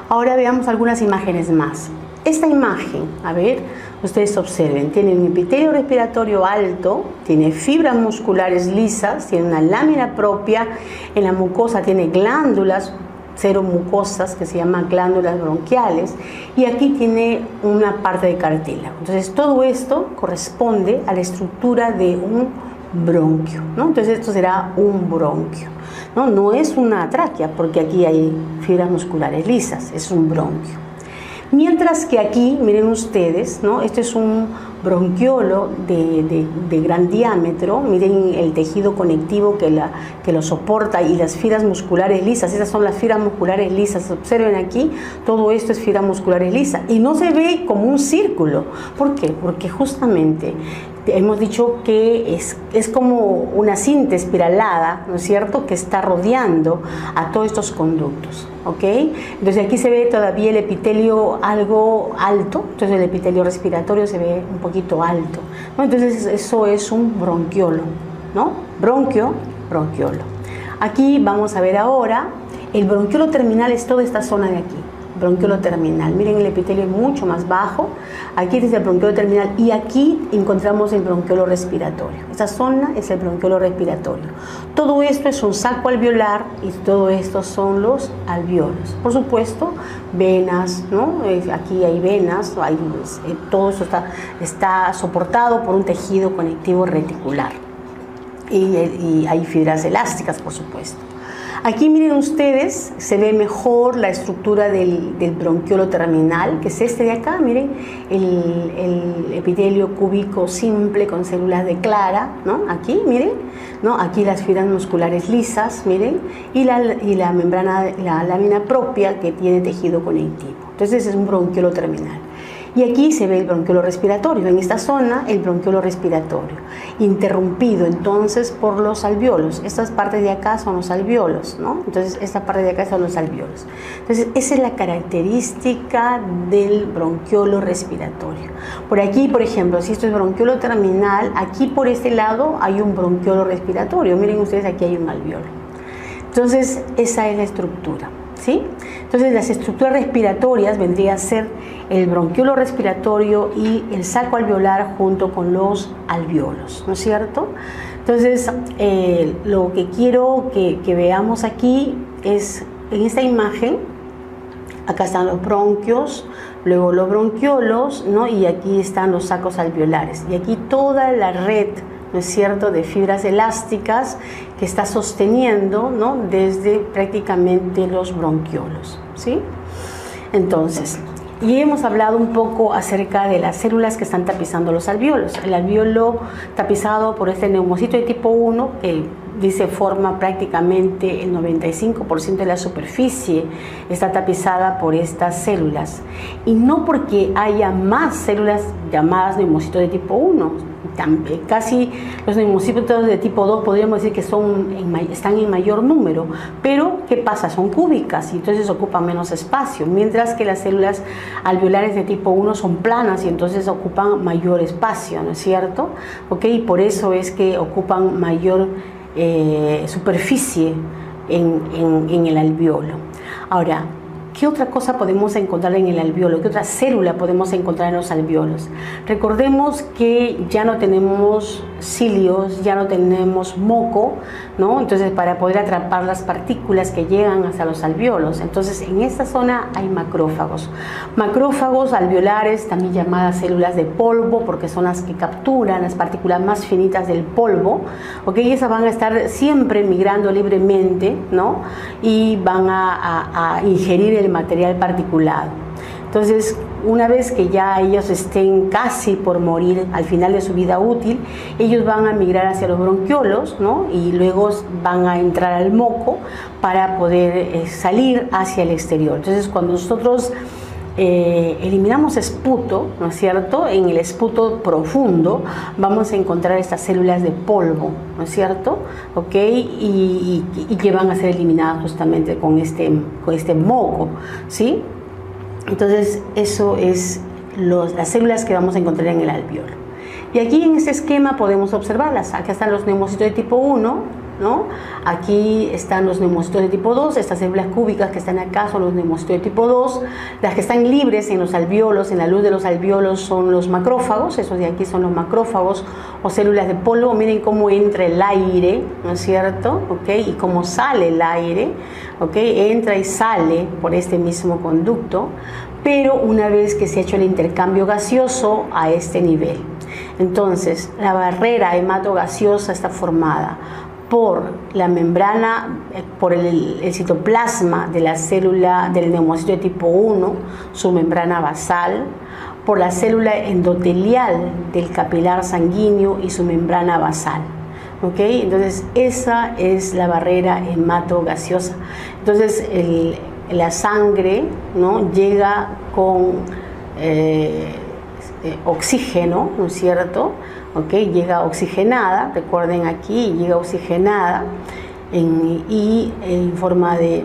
Ahora veamos algunas imágenes más. Esta imagen, a ver, ustedes observen, tiene un epitelio respiratorio alto, tiene fibras musculares lisas, tiene una lámina propia, en la mucosa tiene glándulas seromucosas que se llaman glándulas bronquiales y aquí tiene una parte de cartílago. Entonces todo esto corresponde a la estructura de un bronquio, ¿no? Entonces esto será un bronquio, ¿no? No es una tráquea porque aquí hay fibras musculares lisas, es un bronquio. Mientras que aquí, miren ustedes, ¿no?, este es un bronquiolo de gran diámetro. Miren el tejido conectivo que lo soporta y las fibras musculares lisas. Esas son las fibras musculares lisas. Observen aquí, todo esto es fibra musculares lisa y no se ve como un círculo. ¿Por qué? Porque justamente hemos dicho que es como una cinta espiralada, ¿no es cierto?, que está rodeando a todos estos conductos, ¿ok? Entonces aquí se ve todavía el epitelio algo alto, entonces el epitelio respiratorio se ve un poquito alto, ¿no? Entonces eso es un bronquiolo, ¿no? Bronquiolo. Aquí vamos a ver ahora, el bronquiolo terminal es toda esta zona de aquí. Bronquiolo terminal, miren el epitelio es mucho más bajo, aquí es el bronquiolo terminal y aquí encontramos el bronquiolo respiratorio. Esta zona es el bronquiolo respiratorio. Todo esto es un saco alveolar y todo esto son los alvéolos. Por supuesto, venas, ¿no? Aquí hay venas, todo eso está soportado por un tejido conectivo reticular y hay fibras elásticas, por supuesto. Aquí miren ustedes, se ve mejor la estructura del bronquiolo terminal, que es este de acá, miren, el epitelio cúbico simple con células de clara, ¿no? Aquí, miren, ¿no? Aquí las fibras musculares lisas, miren, y la membrana, la lámina propia que tiene tejido conectivo. Entonces es un bronquiolo terminal. Y aquí se ve el bronquiolo respiratorio, en esta zona el bronquiolo respiratorio, interrumpido entonces por los alvéolos. Estas partes de acá son los alvéolos, ¿no? Entonces esta parte de acá son los alvéolos. Entonces esa es la característica del bronquiolo respiratorio. Por aquí, por ejemplo, si esto es bronquiolo terminal, aquí por este lado hay un bronquiolo respiratorio. Miren ustedes, aquí hay un alvéolo. Entonces esa es la estructura, ¿sí? Entonces las estructuras respiratorias vendría a ser el bronquiolo respiratorio y el saco alveolar junto con los alvéolos, ¿no es cierto? Entonces lo que quiero que veamos aquí es en esta imagen, acá están los bronquios, luego los bronquiolos, ¿no? Y aquí están los sacos alveolares y aquí toda la red, ¿no es cierto?, de fibras elásticas que está sosteniendo, ¿no?, desde prácticamente los bronquiolos, ¿sí? Entonces, y hemos hablado un poco acerca de las células que están tapizando los alvéolos. El alvéolo tapizado por este neumocito de tipo 1, que dice forma prácticamente el 95% de la superficie, está tapizada por estas células. Y no porque haya más células llamadas neumocitos de tipo 1, casi los neumocitos de tipo 2 podríamos decir que están en mayor número, pero ¿qué pasa? Son cúbicas y entonces ocupan menos espacio, mientras que las células alveolares de tipo 1 son planas y entonces ocupan mayor espacio, ¿no es cierto? ¿Ok? Y por eso es que ocupan mayor superficie en el alvéolo. Ahora, ¿qué otra cosa podemos encontrar en el alvéolo? ¿Qué otra célula podemos encontrar en los alvéolos? Recordemos que ya no tenemos cilios, ya no tenemos moco, ¿no? Entonces, para poder atrapar las partículas que llegan hasta los alvéolos. Entonces, en esta zona hay macrófagos. Macrófagos alveolares, también llamadas células de polvo, porque son las que capturan las partículas más finitas del polvo, ¿ok? Y esas van a estar siempre migrando libremente, ¿no? Y van a ingerir el material particulado. Entonces, una vez que ya ellos estén casi por morir al final de su vida útil, ellos van a migrar hacia los bronquiolos, ¿no? Y luego van a entrar al moco para poder salir hacia el exterior. Entonces, cuando nosotros eliminamos esputo, ¿no es cierto? En el esputo profundo vamos a encontrar estas células de polvo, ¿no es cierto? ¿Ok? Y que van a ser eliminadas justamente con este moco, ¿sí? Entonces, eso es las células que vamos a encontrar en el alvéolo. Y aquí en este esquema podemos observarlas. Acá están los neumocitos de tipo 1, ¿no? Aquí están los neumocitos de tipo 2, estas células cúbicas que están acá son los neumocitos de tipo 2, las que están libres en los alvéolos, en la luz de los alvéolos son los macrófagos, esos de aquí son los macrófagos o células de polvo. Miren cómo entra el aire, ¿no es cierto? ¿Ok? Y cómo sale el aire, ¿ok? Entra y sale por este mismo conducto, pero una vez que se ha hecho el intercambio gaseoso a este nivel. Entonces, la barrera hematogaseosa está formada por la membrana, por el citoplasma de la célula del neumocito de tipo 1, su membrana basal, por la célula endotelial del capilar sanguíneo y su membrana basal. ¿Okay? Entonces, esa es la barrera hematogaseosa. Entonces, la sangre, ¿no?, llega con oxígeno, ¿no es cierto? ¿Okay? Llega oxigenada, recuerden aquí, llega oxigenada en forma de...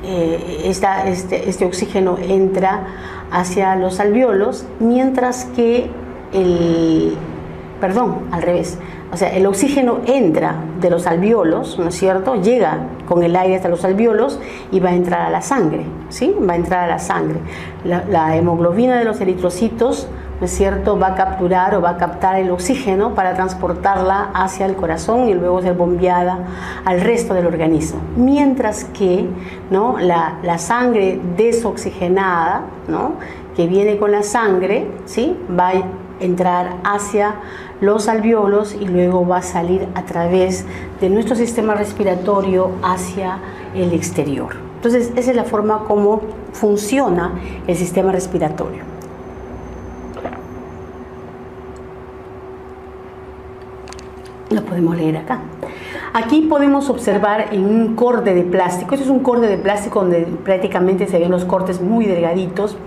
este oxígeno entra hacia los alvéolos, mientras que al revés. O sea, el oxígeno entra de los alvéolos, ¿no es cierto? Llega con el aire hasta los alvéolos y va a entrar a la sangre, ¿sí? Va a entrar a la sangre. La hemoglobina de los eritrocitos, ¿no es cierto?, va a capturar o va a captar el oxígeno para transportarla hacia el corazón y luego ser bombeada al resto del organismo. Mientras que, ¿no?, la sangre desoxigenada, ¿no?, que viene con la sangre, ¿sí?, va a entrar hacia los alvéolos y luego va a salir a través de nuestro sistema respiratorio hacia el exterior. Entonces, esa es la forma como funciona el sistema respiratorio. Lo podemos leer acá. Aquí podemos observar en un corte de plástico. Este es un corte de plástico donde prácticamente se ven los cortes muy delgaditos.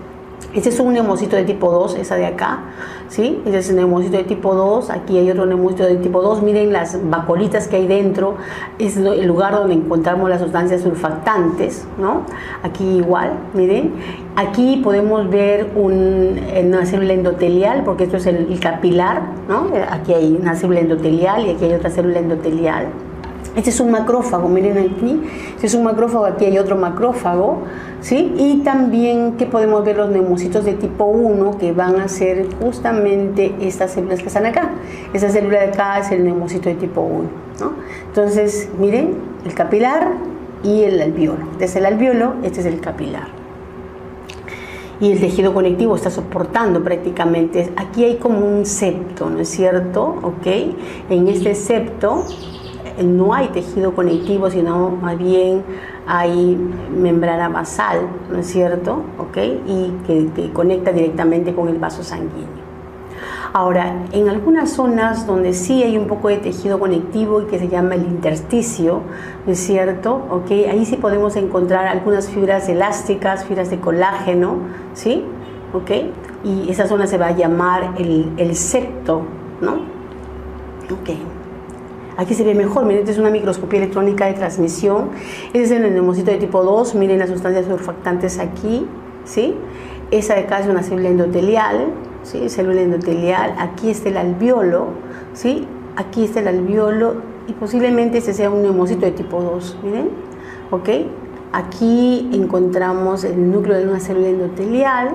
Este es un neumocito de tipo 2, esa de acá, ¿sí? Este es el neumocito de tipo 2, aquí hay otro neumocito de tipo 2, miren las bacolitas que hay dentro, es el lugar donde encontramos las sustancias surfactantes, ¿no? Aquí igual, miren, aquí podemos ver una célula endotelial, porque esto es el capilar, ¿no? Aquí hay una célula endotelial y aquí hay otra célula endotelial. Este es un macrófago, miren aquí, este es un macrófago, aquí hay otro macrófago, ¿sí? Y también que podemos ver los neumocitos de tipo 1 que van a ser justamente estas células que están acá. Esta célula de acá es el neumocito de tipo 1, ¿no? Entonces, miren, el capilar y el alvéolo. Este es el alvéolo, este es el capilar. Y el tejido conectivo está soportando prácticamente. Aquí hay como un septo, ¿no es cierto? ¿Ok? En este septo no hay tejido conectivo, sino más bien hay membrana basal, ¿no es cierto? ¿Okay? Y que conecta directamente con el vaso sanguíneo. Ahora, en algunas zonas donde sí hay un poco de tejido conectivo y que se llama el intersticio, ¿no es cierto? ¿Okay? Ahí sí podemos encontrar algunas fibras elásticas, fibras de colágeno, ¿sí? ¿Okay? Y esa zona se va a llamar el septo, ¿no? Ok. Aquí se ve mejor, miren, esta es una microscopía electrónica de transmisión. Este es el neumocito de tipo 2, miren las sustancias surfactantes aquí, ¿sí? Esa de acá es una célula endotelial, ¿sí? Célula endotelial, aquí está el alvéolo, ¿sí? Aquí está el alvéolo y posiblemente este sea un neumocito de tipo 2, miren, ¿ok? Aquí encontramos el núcleo de una célula endotelial,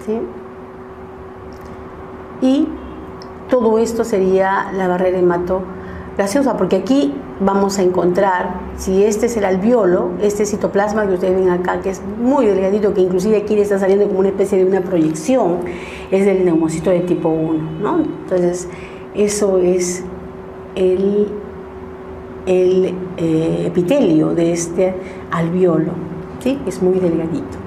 ¿sí? Y todo esto sería la barrera hematogaseosa, porque aquí vamos a encontrar, si este es el alvéolo, este citoplasma que ustedes ven acá, que es muy delgadito, que inclusive aquí le está saliendo como una especie de una proyección, es el neumocito de tipo 1, ¿no? Entonces, eso es el epitelio de este alvéolo, ¿sí? Es muy delgadito.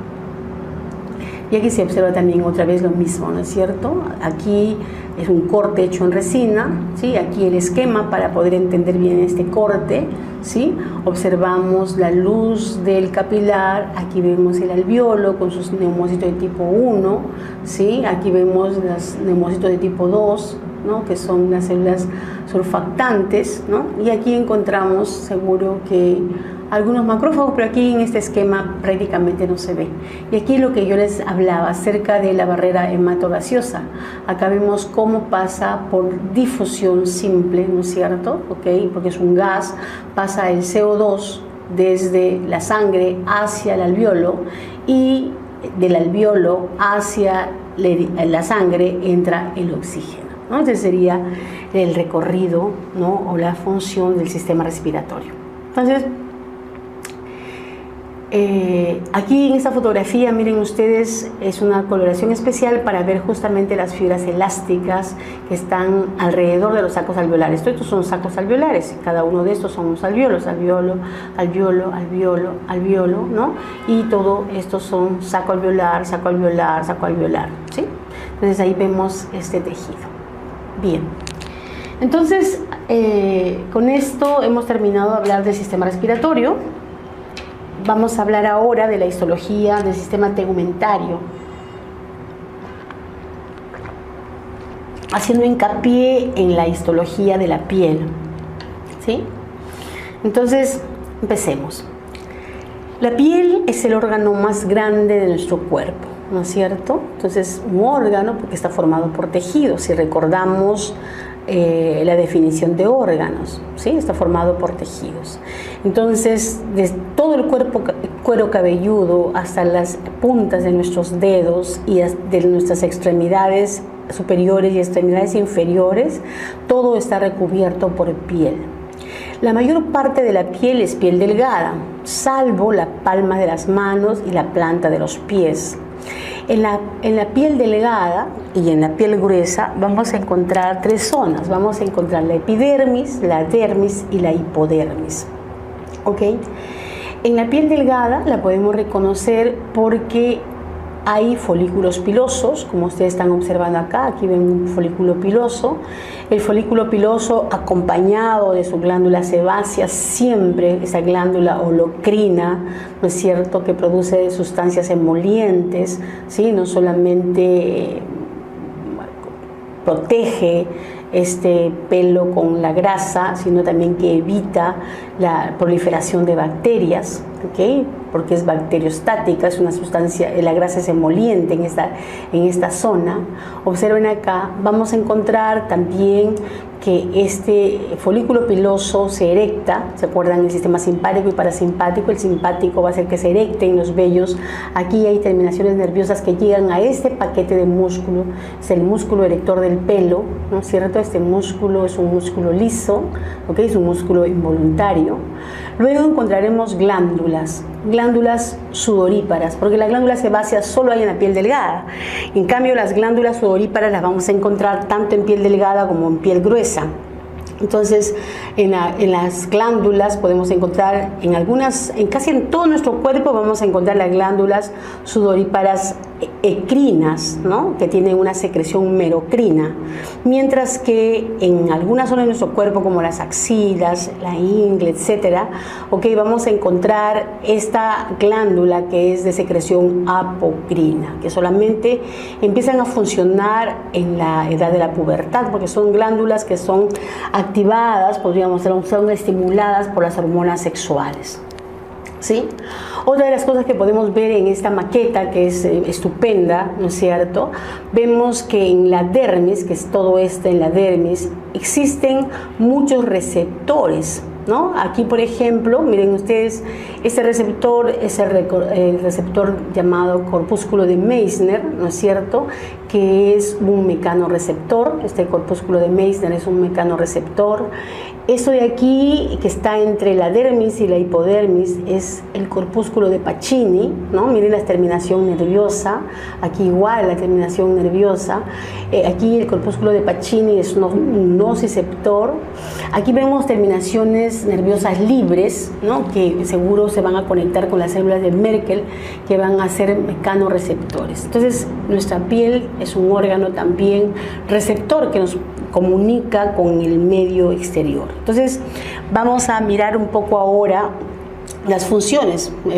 Y aquí se observa también otra vez lo mismo, ¿no es cierto? Aquí es un corte hecho en resina, ¿sí? Aquí el esquema para poder entender bien este corte, ¿sí? Observamos la luz del capilar, aquí vemos el alvéolo con sus neumocitos de tipo 1, ¿sí? Aquí vemos los neumocitos de tipo 2, ¿no? Que son las células surfactantes, ¿no? Y aquí encontramos seguro que algunos macrófagos, pero aquí en este esquema prácticamente no se ve. Y aquí lo que yo les hablaba acerca de la barrera hematogaseosa. Acá vemos cómo pasa por difusión simple, ¿no es cierto? ¿Okay? Porque es un gas, pasa el CO2 desde la sangre hacia el alvéolo y del alvéolo hacia la sangre entra el oxígeno, ¿no? Ese sería el recorrido, ¿no? O la función del sistema respiratorio. Entonces, Aquí en esta fotografía, miren ustedes, es una coloración especial para ver justamente las fibras elásticas que están alrededor de los sacos alveolares. Todos estos son sacos alveolares, cada uno de estos son los alveolos, alveolo, alveolo, alveolo, alveolo, ¿no? Y todo estos son saco alveolar, saco alveolar, saco alveolar, ¿sí? Entonces ahí vemos este tejido. Bien. Entonces, con esto hemos terminado de hablar del sistema respiratorio. Vamos a hablar ahora de la histología del sistema tegumentario, haciendo hincapié en la histología de la piel, ¿sí? Entonces, empecemos. La piel es el órgano más grande de nuestro cuerpo, ¿no es cierto? Entonces, un órgano porque está formado por tejidos. Si recordamos la definición de órganos, ¿sí? Está formado por tejidos. Entonces, desde todo el cuero cabelludo hasta las puntas de nuestros dedos y de nuestras extremidades superiores y extremidades inferiores, todo está recubierto por piel. La mayor parte de la piel es piel delgada, salvo la palma de las manos y la planta de los pies. En la piel delgada y en la piel gruesa vamos a encontrar tres zonas. Vamos a encontrar la epidermis, la dermis y la hipodermis. ¿Ok? En la piel delgada la podemos reconocer porque hay folículos pilosos, como ustedes están observando acá. Aquí ven un folículo piloso. El folículo piloso, acompañado de su glándula sebácea, siempre esa glándula holocrina, ¿no es cierto?, que produce sustancias emolientes, ¿sí? No solamente protege este pelo con la grasa, sino también que evita la proliferación de bacterias, ¿ok? Porque es bacteriostática, es una sustancia, la grasa es emoliente en esta zona. Observen acá, vamos a encontrar también que este folículo piloso se erecta. ¿Se acuerdan? El sistema simpático y parasimpático. El simpático va a hacer que se erecten los vellos. Aquí hay terminaciones nerviosas que llegan a este paquete de músculo. Es el músculo erector del pelo, ¿no es cierto? Este músculo es un músculo liso, ¿ok? Es un músculo involuntario. Luego encontraremos glándulas sudoríparas, porque la glándula sebácea solo hay en la piel delgada. En cambio, las glándulas sudoríparas las vamos a encontrar tanto en piel delgada como en piel gruesa. Entonces, en las glándulas podemos encontrar, casi en todo nuestro cuerpo vamos a encontrar las glándulas sudoríparas ecrinas, ¿no?, que tienen una secreción merocrina, mientras que en algunas zonas de nuestro cuerpo, como las axilas, la ingle, etcétera, vamos a encontrar esta glándula que es de secreción apocrina, que solamente empiezan a funcionar en la edad de la pubertad, porque son glándulas que son activadas, podríamos decir, son estimuladas por las hormonas sexuales, ¿sí? Otra de las cosas que podemos ver en esta maqueta, que es estupenda, ¿no es cierto? Vemos que en la dermis, que es todo esto en la dermis, existen muchos receptores, ¿no? Aquí, por ejemplo, miren ustedes, este receptor es el receptor llamado corpúsculo de Meissner, ¿no es cierto?, que es un mecanorreceptor. Este corpúsculo de Meissner es un mecanorreceptor. Esto de aquí, que está entre la dermis y la hipodermis, es el corpúsculo de Pacini, ¿no? Miren la terminación nerviosa, aquí igual la terminación nerviosa. Aquí el corpúsculo de Pacini es un nociceptor. Aquí vemos terminaciones nerviosas libres, ¿no?, que seguro se van a conectar con las células de Merkel, que van a ser mecanorreceptores. Entonces, nuestra piel es un órgano también receptor que nos comunica con el medio exterior. Entonces, vamos a mirar un poco ahora las funciones. Le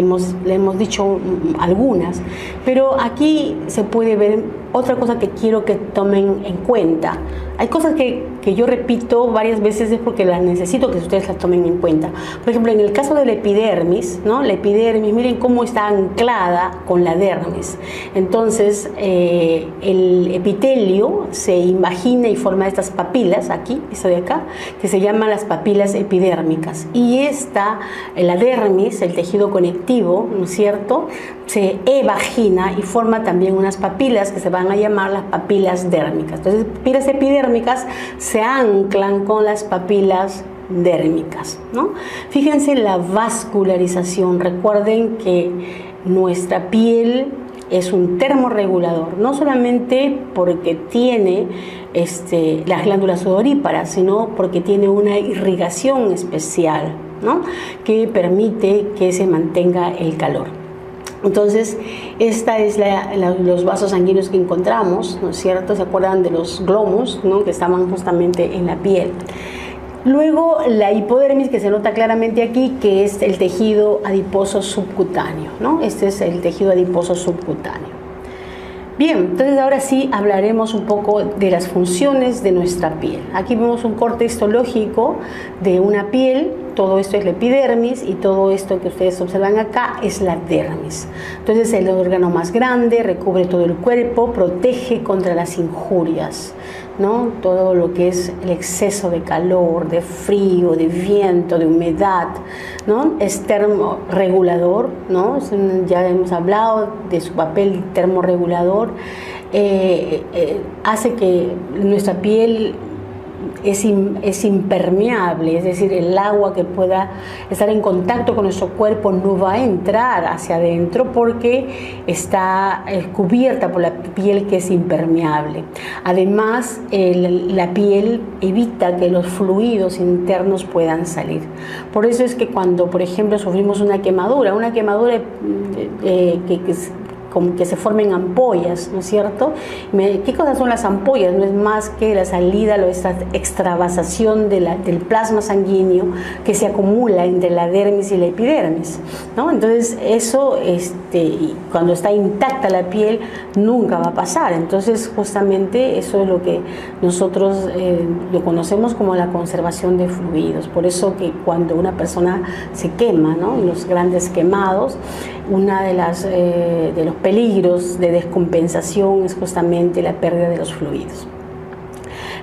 hemos dicho algunas, pero aquí se puede ver otra cosa que quiero que tomen en cuenta. Hay cosas que yo repito varias veces, es porque las necesito que ustedes las tomen en cuenta. Por ejemplo, en el caso de la epidermis, ¿no? La epidermis, miren cómo está anclada con la dermis. Entonces, el epitelio se imagina y forma estas papilas, aquí, esto de acá, que se llaman las papilas epidérmicas. Y la dermis, el tejido conectivo, ¿no es cierto?, se evagina y forma también unas papilas que se van a llamar las papilas dérmicas. Entonces, papilas epidérmicas se anclan con las papilas dérmicas, ¿no? Fíjense en la vascularización. Recuerden que nuestra piel es un termorregulador, no solamente porque tiene las glándulas sudoríparas, sino porque tiene una irrigación especial, ¿no?, que permite que se mantenga el calor. Entonces, esta es los vasos sanguíneos que encontramos, ¿no es cierto? ¿Se acuerdan de los glóbulos, ¿no?, que estaban justamente en la piel? Luego la hipodermis, que se nota claramente aquí, que es el tejido adiposo subcutáneo, ¿no? Este es el tejido adiposo subcutáneo. Bien, entonces ahora sí hablaremos un poco de las funciones de nuestra piel. Aquí vemos un corte histológico de una piel. Todo esto es la epidermis y todo esto que ustedes observan acá es la dermis. Entonces el órgano más grande recubre todo el cuerpo, protege contra las injurias, ¿no? Todo lo que es el exceso de calor, de frío, de viento, de humedad, ¿no? Es termorregulador, ¿no? Ya hemos hablado de su papel termorregulador. Hace que nuestra piel es impermeable, es decir, el agua que pueda estar en contacto con nuestro cuerpo no va a entrar hacia adentro porque está cubierta por la piel, que es impermeable. Además, la piel evita que los fluidos internos puedan salir. Por eso es que cuando, por ejemplo, sufrimos una quemadura que se formen ampollas, ¿no es cierto? ¿Qué cosas son las ampollas? No es más que la salida, esta extravasación del plasma sanguíneo que se acumula entre la dermis y la epidermis, ¿no? Entonces eso, cuando está intacta la piel, nunca va a pasar. Entonces justamente eso es lo que nosotros lo conocemos como la conservación de fluidos. Por eso que cuando una persona se quema, ¿no?, los grandes quemados, una de los peligros de descompensación es justamente la pérdida de los fluidos.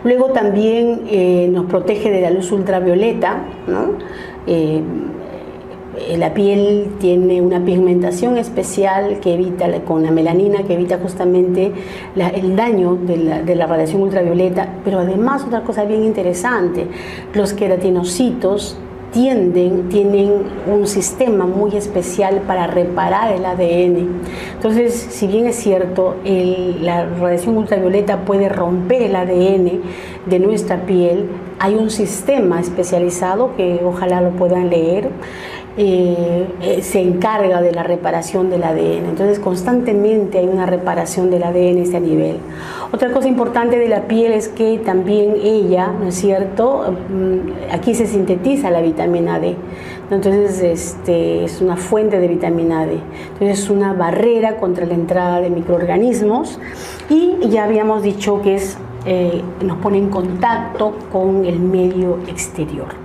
Luego también nos protege de la luz ultravioleta, ¿no? La piel tiene una pigmentación especial que evita, con la melanina, que evita justamente el daño de la radiación ultravioleta. Pero además, otra cosa bien interesante, los queratinocitos tienen un sistema muy especial para reparar el ADN. Entonces, si bien es cierto, la radiación ultravioleta puede romper el ADN de nuestra piel, hay un sistema especializado que ojalá lo puedan leer, se encarga de la reparación del ADN. Entonces constantemente hay una reparación del ADN a ese nivel. Otra cosa importante de la piel es que también ella, ¿no es cierto?, aquí se sintetiza la vitamina D. Entonces es una fuente de vitamina D. Entonces es una barrera contra la entrada de microorganismos, y ya habíamos dicho que nos pone en contacto con el medio exterior.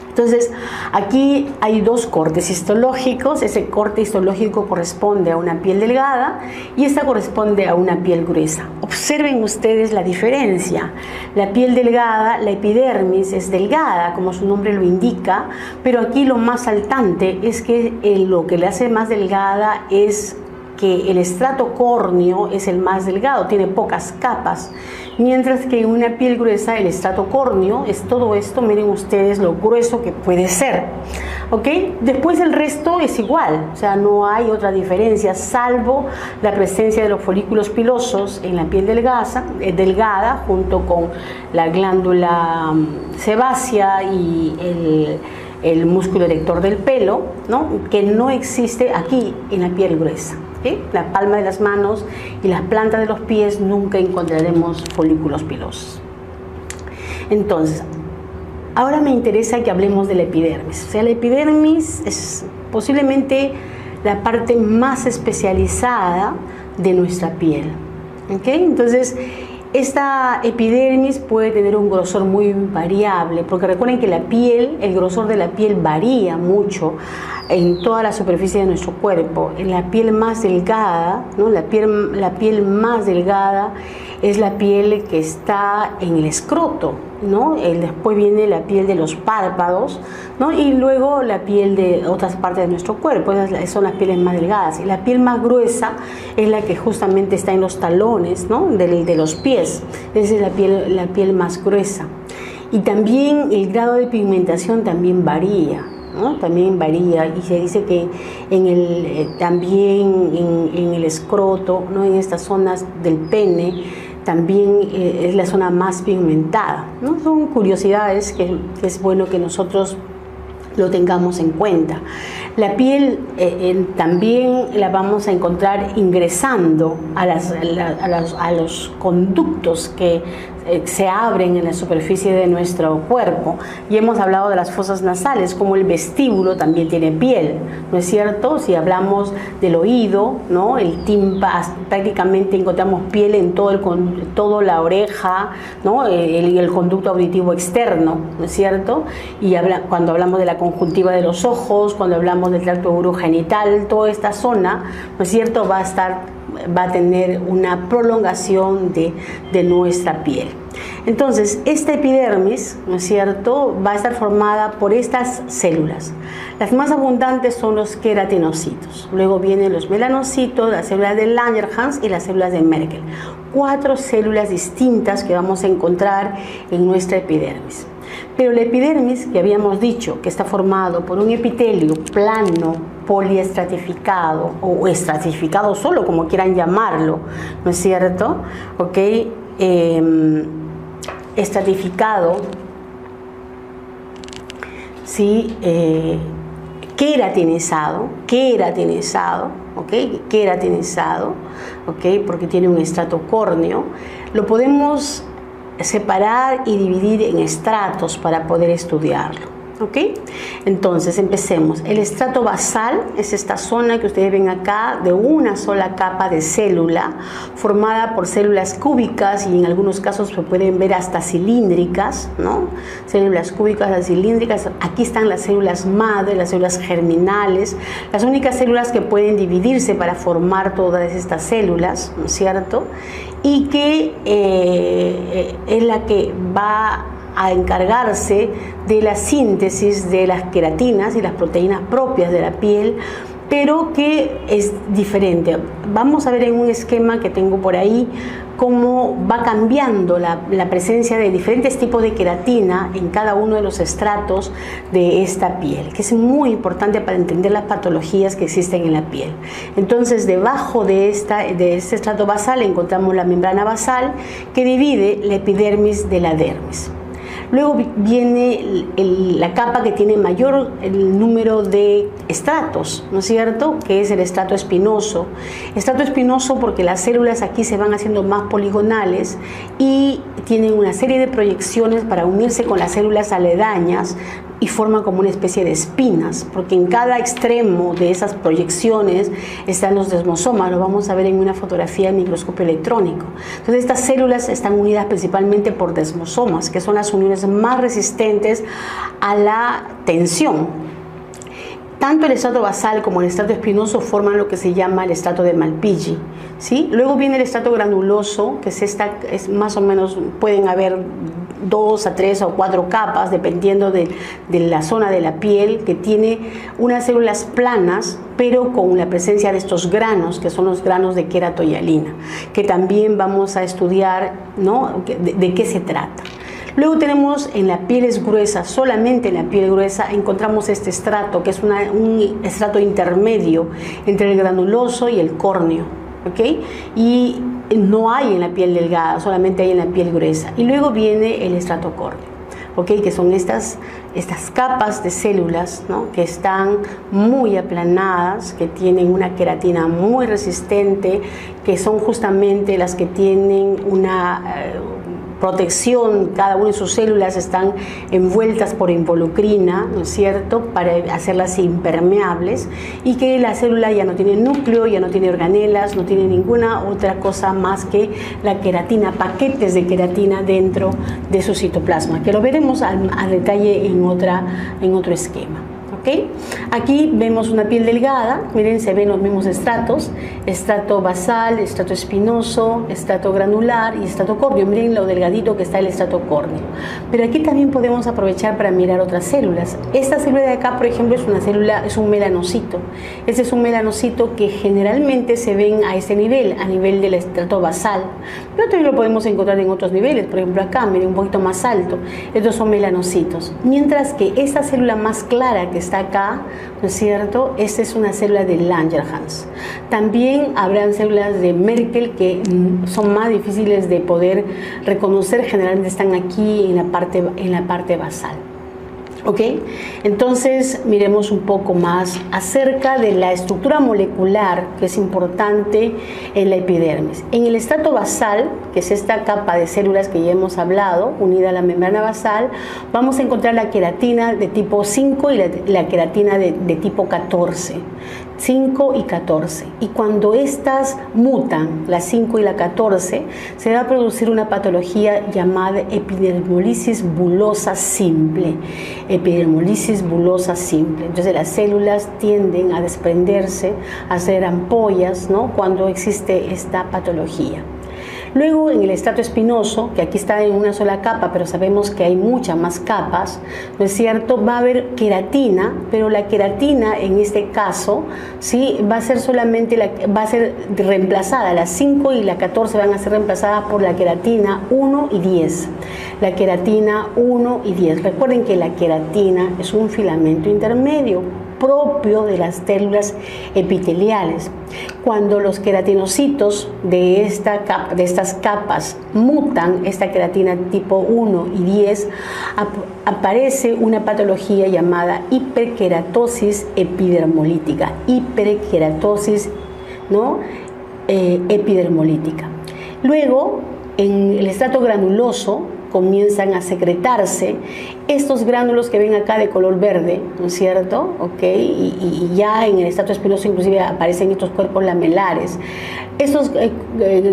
Entonces, aquí hay dos cortes histológicos. Ese corte histológico corresponde a una piel delgada y esta corresponde a una piel gruesa. Observen ustedes la diferencia. La piel delgada, la epidermis, es delgada, como su nombre lo indica, pero aquí lo más saltante es que lo que le hace más delgada es que el estrato córneo es el más delgado, tiene pocas capas, mientras que en una piel gruesa el estrato córneo es todo esto. Miren ustedes lo grueso que puede ser, ¿ok? Después el resto es igual, o sea, no hay otra diferencia, salvo la presencia de los folículos pilosos en la piel delgada, junto con la glándula sebácea y el músculo erector del pelo, ¿no?, que no existe aquí en la piel gruesa. ¿Sí? La palma de las manos y las plantas de los pies nunca encontraremos folículos pilosos. Entonces, ahora me interesa que hablemos de la epidermis. O sea, la epidermis es posiblemente la parte más especializada de nuestra piel. ¿Ok? Entonces, esta epidermis puede tener un grosor muy variable, porque recuerden que el grosor de la piel varía mucho en toda la superficie de nuestro cuerpo. En la piel más delgada, ¿no?, la piel más delgada es la piel que está en el escroto, ¿no? Después viene la piel de los párpados, ¿no?, y luego la piel de otras partes de nuestro cuerpo. Esas son las pieles más delgadas. Y la piel más gruesa es la que justamente está en los talones, ¿no?, de los pies. Esa es la piel más gruesa. Y también el grado de pigmentación también varía, ¿no? También varía, y se dice que también en el escroto, ¿no? En estas zonas del pene, también es la zona más pigmentada, ¿no? Son curiosidades que es bueno que nosotros lo tengamos en cuenta. La piel también la vamos a encontrar ingresando a los conductos que se abren en la superficie de nuestro cuerpo. Y hemos hablado de las fosas nasales, como el vestíbulo también tiene piel, ¿no es cierto? Si hablamos del oído, ¿no? El tímpano, prácticamente encontramos piel en toda la oreja, ¿no? El conducto auditivo externo, ¿no es cierto? Y cuando hablamos de la conjuntiva de los ojos, cuando hablamos del tracto urogenital, toda esta zona, ¿no es cierto?, va a tener una prolongación de nuestra piel. Entonces, esta epidermis, ¿no es cierto?, va a estar formada por estas células. Las más abundantes son los queratinocitos. Luego vienen los melanocitos, las células de Langerhans y las células de Merkel. 4 células distintas que vamos a encontrar en nuestra epidermis. Pero la epidermis, que habíamos dicho que está formado por un epitelio plano, poliestratificado o estratificado solo, como quieran llamarlo, ¿no es cierto? ¿Ok? Estratificado, ¿sí? Queratinizado, ¿ok? Queratinizado, ¿ok? Porque tiene un estrato córneo. Lo podemos separar y dividir en estratos para poder estudiarlo, ¿ok? Entonces empecemos. El estrato basal es esta zona que ustedes ven acá de una sola capa de célula formada por células cúbicas, y en algunos casos se pueden ver hasta cilíndricas, ¿no? Células cúbicas a cilíndricas. Aquí están las células madre, las células germinales, las únicas células que pueden dividirse para formar todas estas células, ¿no es cierto? Y que es la que va a encargarse de la síntesis de las queratinas y las proteínas propias de la piel, pero que es diferente. Vamos a ver en un esquema que tengo por ahí cómo va cambiando la presencia de diferentes tipos de queratina en cada uno de los estratos de esta piel, que es muy importante para entender las patologías que existen en la piel. Entonces, debajo de este estrato basal encontramos la membrana basal, que divide la epidermis de la dermis. Luego viene la capa que tiene mayor el número de estratos, ¿no es cierto?, que es el estrato espinoso. Estrato espinoso porque las células aquí se van haciendo más poligonales y tienen una serie de proyecciones para unirse con las células aledañas y forman como una especie de espinas, porque en cada extremo de esas proyecciones están los desmosomas. Lo vamos a ver en una fotografía en microscopio electrónico. Entonces, estas células están unidas principalmente por desmosomas, que son las uniones más resistentes a la tensión. Tanto el estrato basal como el estrato espinoso forman lo que se llama el estrato de Malpighi, ¿sí? Luego viene el estrato granuloso, que es más o menos, pueden haber 2 a 3 o 4 capas, dependiendo de la zona de la piel, que tiene unas células planas, pero con la presencia de estos granos, que son los granos de queratohialina, que también vamos a estudiar, ¿no?, de qué se trata. Luego tenemos en la piel gruesa, solamente en la piel gruesa encontramos este estrato, que es un estrato intermedio entre el granuloso y el córneo, ¿ok? Y no hay en la piel delgada, solamente hay en la piel gruesa. Y luego viene el estrato córneo, ¿ok? Que son estas capas de células, ¿no?, que están muy aplanadas, que tienen una queratina muy resistente, que son justamente las que tienen una protección. Cada una de sus células están envueltas por involucrina, ¿no es cierto?, para hacerlas impermeables, y que la célula ya no tiene núcleo, ya no tiene organelas, no tiene ninguna otra cosa más que la queratina, paquetes de queratina dentro de su citoplasma, que lo veremos a detalle en otro esquema, ¿ok? ¿ok? Aquí vemos una piel delgada, miren, se ven los mismos estratos, estrato basal, estrato espinoso, estrato granular y estrato córneo. Miren lo delgadito que está el estrato córneo. Pero aquí también podemos aprovechar para mirar otras células. Esta célula de acá, por ejemplo, es una célula, es un melanocito. Este es un melanocito que generalmente se ven a ese nivel, a nivel del estrato basal. Pero también lo podemos encontrar en otros niveles, por ejemplo acá, miren, un poquito más alto. Estos son melanocitos. Mientras que esta célula más clara que está acá, ¿no es cierto? Esta es una célula de Langerhans. También habrán células de Merkel que son más difíciles de poder reconocer, generalmente están aquí en la parte basal. ¿Ok? Entonces miremos un poco más acerca de la estructura molecular que es importante en la epidermis. En el estrato basal, que es esta capa de células que ya hemos hablado, unida a la membrana basal, vamos a encontrar la queratina de tipo 5 y la queratina de tipo 14. 5 y 14. Y cuando estas mutan, la 5 y la 14, se va a producir una patología llamada epidermolisis bulosa simple. Epidermolisis bulosa simple. Entonces las células tienden a desprenderse, a hacer ampollas, ¿no?, cuando existe esta patología. Luego en el estrato espinoso, que aquí está en una sola capa, pero sabemos que hay muchas más capas, ¿no es cierto? Va a haber queratina, pero la queratina en este caso, ¿sí?, va a ser solamente, va a ser reemplazada, las 5 y la 14 van a ser reemplazadas por la queratina 1 y 10. La queratina 1 y 10. Recuerden que la queratina es un filamento intermedio propio de las células epiteliales. Cuando los queratinocitos de estas capas mutan, esta queratina tipo 1 y 10, aparece una patología llamada hiperkeratosis epidermolítica. Hiperkeratosis, ¿no?, epidermolítica. Luego, en el estrato granuloso, comienzan a secretarse estos gránulos que ven acá de color verde, ¿no es cierto? ¿Okay? Y ya en el estrato espinoso inclusive aparecen estos cuerpos lamelares. Estos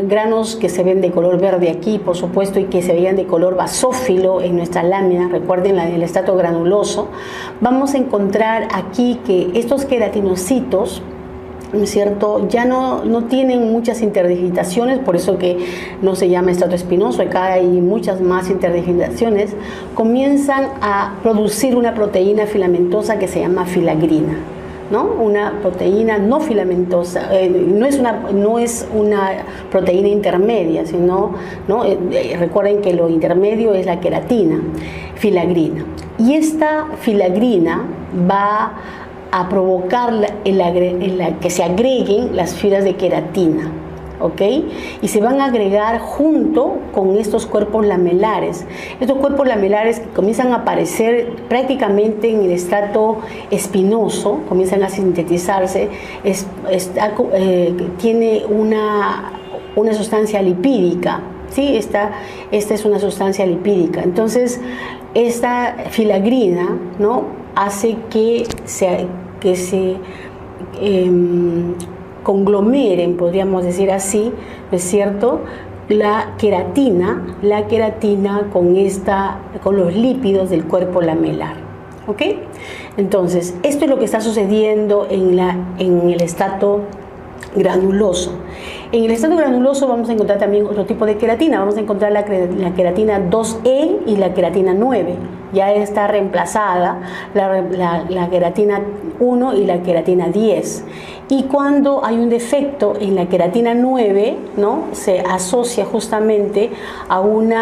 granos que se ven de color verde aquí, por supuesto, y que se veían de color basófilo en nuestra lámina, recuerden la del estrato granuloso, vamos a encontrar aquí que estos queratinocitos, ¿no es cierto?, ya no tienen muchas interdigitaciones, por eso que no se llama estrato espinoso, acá hay muchas más interdigitaciones, comienzan a producir una proteína filamentosa que se llama filagrina, ¿no? Una proteína no filamentosa, no es una proteína intermedia, sino, ¿no?, recuerden que lo intermedio es la queratina, filagrina. Y esta filagrina va a provocar que se agreguen las fibras de queratina, ¿ok? Y se van a agregar junto con estos cuerpos lamelares. Estos cuerpos lamelares que comienzan a aparecer prácticamente en el estrato espinoso, comienzan a sintetizarse, tiene una sustancia lipídica, ¿sí? Esta es una sustancia lipídica. Entonces, esta filagrina, ¿no?, hace que se conglomeren, podríamos decir así, ¿no es cierto?, la queratina con los lípidos del cuerpo lamelar. ¿Ok? Entonces, esto es lo que está sucediendo en el estrato granuloso. En el estrato granuloso vamos a encontrar también otro tipo de queratina. Vamos a encontrar la queratina 2E y la queratina 9. Ya está reemplazada la queratina 1 y la queratina 10. Y cuando hay un defecto en la queratina 9, ¿no?, se asocia justamente a un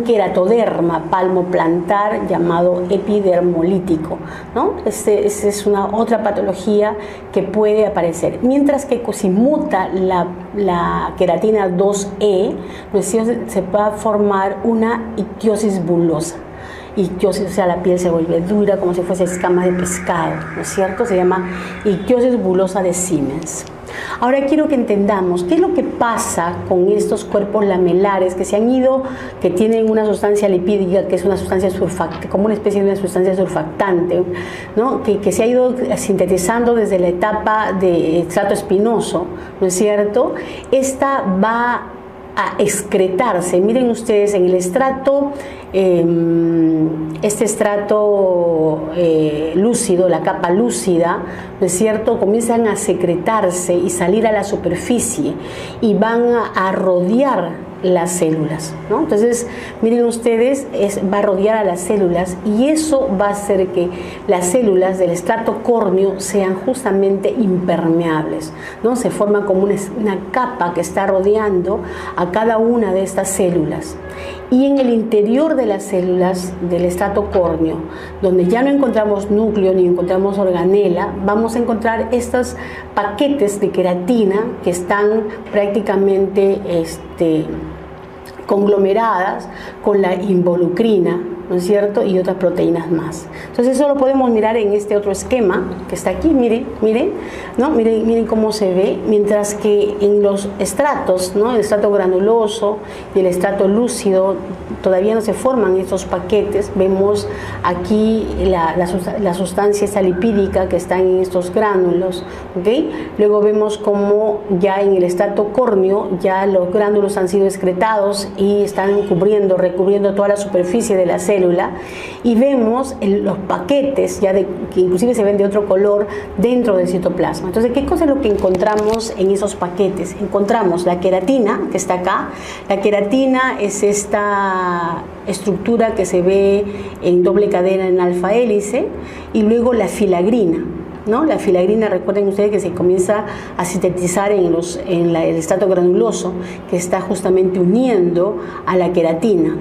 queratoderma palmoplantar llamado epidermolítico, ¿no? Esa es otra patología que puede aparecer. Mientras que si muta la queratina 2E, pues se va a formar una ictiosis bulosa. Ictiosis, o sea, la piel se vuelve dura como si fuese escamas de pescado, ¿no es cierto? Se llama ictiosis bulosa de Siemens. Ahora quiero que entendamos qué es lo que pasa con estos cuerpos lamelares que se han ido, que tienen una sustancia lipídica, que es una sustancia surfactante, como una especie de una sustancia surfactante, ¿no?, que se ha ido sintetizando desde la etapa de estrato espinoso, ¿no es cierto? Esta va a excretarse. Miren ustedes en el estrato, este estrato lúcido, la capa lúcida, ¿no es cierto?, comienzan a secretarse y salir a la superficie y van a rodear las células, ¿no? Entonces, miren ustedes, va a rodear a las células y eso va a hacer que las células del estrato córneo sean justamente impermeables, ¿no? Se forma como una capa que está rodeando a cada una de estas células. Y en el interior de las células del estrato córneo, donde ya no encontramos núcleo ni encontramos organela, vamos a encontrar estos paquetes de queratina que están prácticamente conglomeradas con la involucrina, ¿no es cierto?, y otras proteínas más. Entonces eso lo podemos mirar en este otro esquema que está aquí, miren, ¿no? Miren cómo se ve, mientras que en los estratos, ¿no?, el estrato granuloso y el estrato lúcido todavía no se forman estos paquetes. Vemos aquí la sustancia esta lipídica que está en estos gránulos, ¿ok? Luego vemos cómo ya en el estrato córneo ya los gránulos han sido excretados y están recubriendo toda la superficie de la célula, y vemos los paquetes ya que inclusive se ven de otro color dentro del citoplasma. Entonces, ¿qué cosa es lo que encontramos en esos paquetes? Encontramos la queratina, que está acá. La queratina es esta estructura que se ve en doble cadena en alfa hélice, y luego la filagrina, ¿no? La filagrina, recuerden ustedes que se comienza a sintetizar en el estrato granuloso, que está justamente uniendo a la queratina.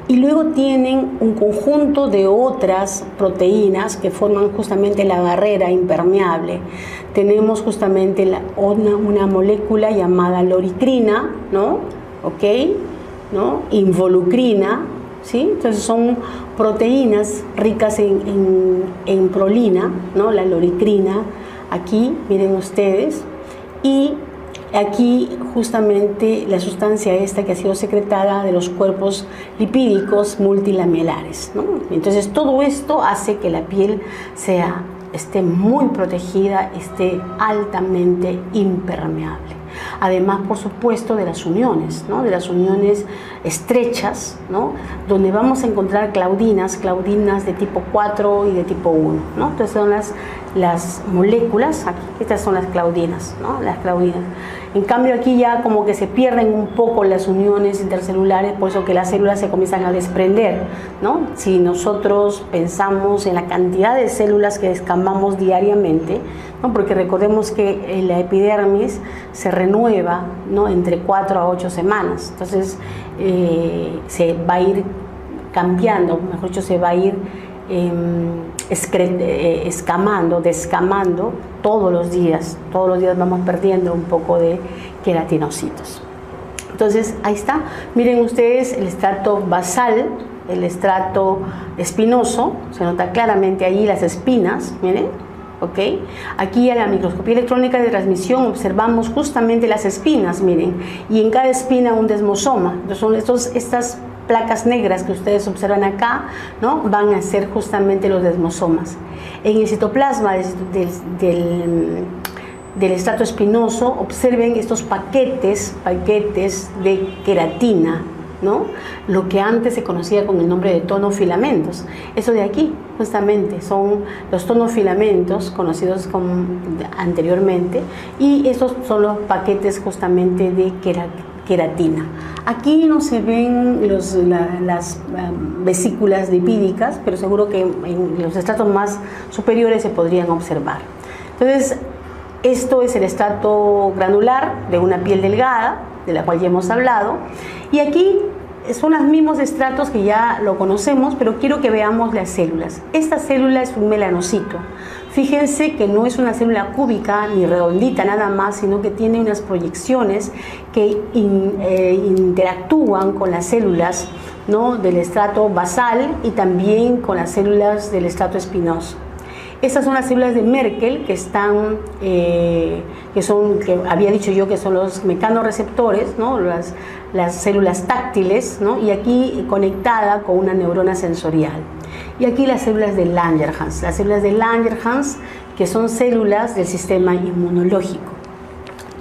Y luego tienen un conjunto de otras proteínas que forman justamente la barrera impermeable. Tenemos justamente una molécula llamada loricrina, ¿no? ¿Ok? ¿No? Involucrina, ¿sí? Entonces son proteínas ricas en prolina, ¿no? La loricrina, aquí, miren ustedes, y aquí justamente la sustancia esta que ha sido secretada de los cuerpos lipídicos multilamelares, ¿no? Entonces todo esto hace que la piel esté muy protegida, esté altamente impermeable. Además, por supuesto, de las uniones, ¿no? De las uniones estrechas, ¿no? Donde vamos a encontrar claudinas de tipo 4 y de tipo 1, ¿no? Entonces son las moléculas, aquí, estas son las claudinas, ¿no? Las claudinas. En cambio aquí ya como que se pierden un poco las uniones intercelulares, por eso que las células se comienzan a desprender, ¿no? Si nosotros pensamos en la cantidad de células que descamamos diariamente, ¿no? Porque recordemos que la epidermis se renueva, ¿no?, entre 4 a 8 semanas, entonces se va a ir cambiando, mejor dicho, se va a ir descamando todos los días vamos perdiendo un poco de queratinocitos. Entonces ahí está, miren ustedes el estrato basal, el estrato espinoso, se nota claramente allí las espinas, miren, ¿ok? Aquí a la microscopía electrónica de transmisión observamos justamente las espinas, miren, y en cada espina un desmosoma. Entonces son estas placas negras que ustedes observan acá, ¿no?, van a ser justamente los desmosomas. En el citoplasma del estrato espinoso, observen estos paquetes de queratina, ¿no?, lo que antes se conocía con el nombre de tonofilamentos. Eso de aquí justamente son los tonofilamentos conocidos anteriormente, y esos son los paquetes justamente de queratina. Aquí no se ven las vesículas lipídicas, pero seguro que en los estratos más superiores se podrían observar. Entonces, esto es el estrato granular de una piel delgada, de la cual ya hemos hablado, y aquí son los mismos estratos que ya lo conocemos, pero quiero que veamos las células. Esta célula es un melanocito. Fíjense que no es una célula cúbica ni redondita nada más, sino que tiene unas proyecciones que interactúan con las células, ¿no?, del estrato basal y también con las células del estrato espinoso. Estas son las células de Merkel que están, que había dicho yo que son los mecanorreceptores, ¿no?, las células táctiles, ¿no?, y aquí conectada con una neurona sensorial. Y aquí las células de Langerhans, que son células del sistema inmunológico.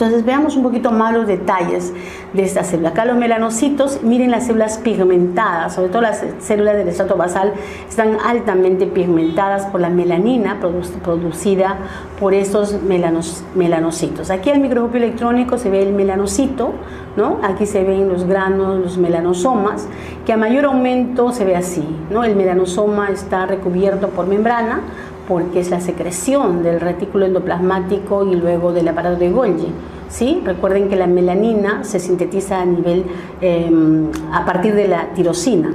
Entonces veamos un poquito más los detalles de esta célula. Acá los melanocitos, miren las células pigmentadas, sobre todo las células del estrato basal están altamente pigmentadas por la melanina producida por estos melanocitos. Aquí al microscopio electrónico se ve el melanocito, ¿no? Aquí se ven los granos, los melanosomas, que a mayor aumento se ve así, ¿no? El melanosoma está recubierto por membrana, porque es la secreción del retículo endoplasmático y luego del aparato de Golgi, ¿sí? Recuerden que la melanina se sintetiza a partir de la tirosina,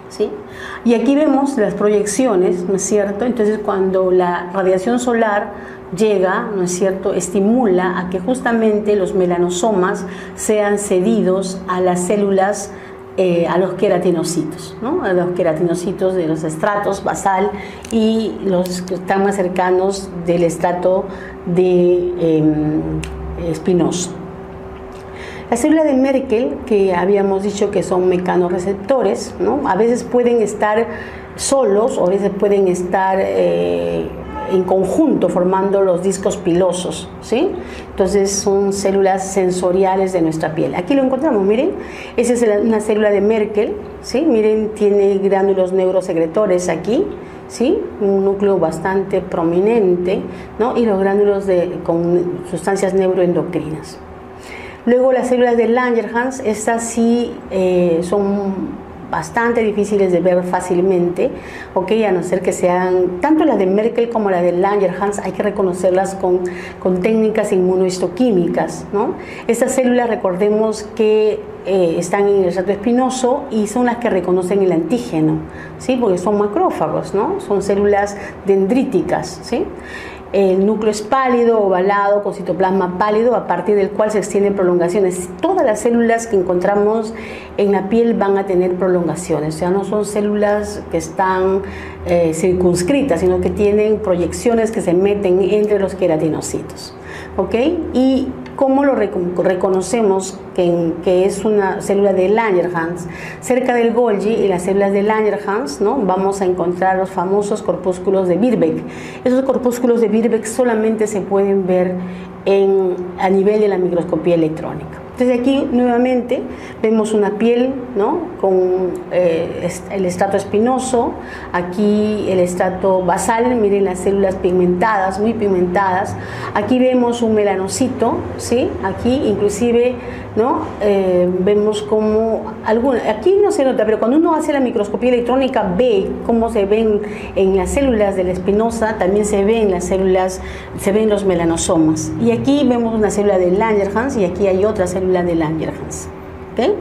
¿sí? Y aquí vemos las proyecciones, ¿no es cierto? Entonces cuando la radiación solar llega, ¿no es cierto?, estimula a que justamente los melanosomas sean cedidos a las células, a los queratinocitos, ¿no? A los queratinocitos de los estratos basal y los que están más cercanos del estrato de espinoso. Las células de Merkel, que habíamos dicho que son mecanorreceptores, ¿no? A veces pueden estar solos o a veces pueden estar en conjunto formando los discos pilosos, ¿sí? Entonces son células sensoriales de nuestra piel. Aquí lo encontramos, miren, esa es una célula de Merkel, ¿sí? Miren, tiene gránulos neurosecretores aquí, ¿sí? Un núcleo bastante prominente, ¿no? Y los gránulos con sustancias neuroendocrinas. Luego las células de Langerhans, estas sí son bastante difíciles de ver fácilmente, ¿ok? A no ser que sean, tanto las de Merkel como las de Langerhans, hay que reconocerlas con técnicas inmunohistoquímicas, ¿no? Estas células, recordemos que están en el estrato espinoso y son las que reconocen el antígeno, ¿sí? Porque son macrófagos, ¿no? Son células dendríticas, ¿sí? El núcleo es pálido, ovalado, con citoplasma pálido, a partir del cual se extienden prolongaciones. Todas las células que encontramos en la piel van a tener prolongaciones, o sea, no son células que están circunscritas, sino que tienen proyecciones que se meten entre los queratinocitos, ¿ok? Y ¿cómo lo reconocemos que es una célula de Langerhans? Cerca del Golgi y las células de Langerhans, ¿no? Vamos a encontrar los famosos corpúsculos de Birbeck. Esos corpúsculos de Birbeck solamente se pueden ver a nivel de la microscopía electrónica. Entonces aquí nuevamente vemos una piel, ¿no? Con el estrato espinoso, aquí el estrato basal, miren las células pigmentadas, muy pigmentadas. Aquí vemos un melanocito, ¿sí? Aquí inclusive, ¿no? Vemos como aquí no se nota, pero cuando uno hace la microscopía electrónica ve cómo se ven en las células de la espinosa, también se ven las células, se ven los melanosomas. Y aquí vemos una célula de Langerhans y aquí hay otra célula de Langerhans, ¿okay?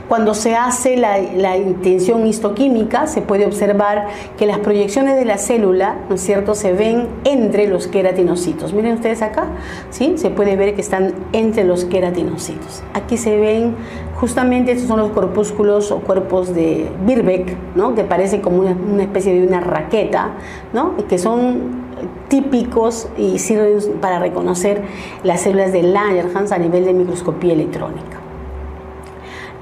Cuando se hace la intención histoquímica, se puede observar que las proyecciones de la célula, ¿no es cierto?, se ven entre los queratinocitos. Miren ustedes acá, ¿sí? Se puede ver que están entre los queratinocitos. Aquí se ven justamente, estos son los corpúsculos o cuerpos de Birbeck, ¿no? Que parecen como una especie de una raqueta, ¿no? Que son típicos y sirven para reconocer las células de Langerhans a nivel de microscopía electrónica.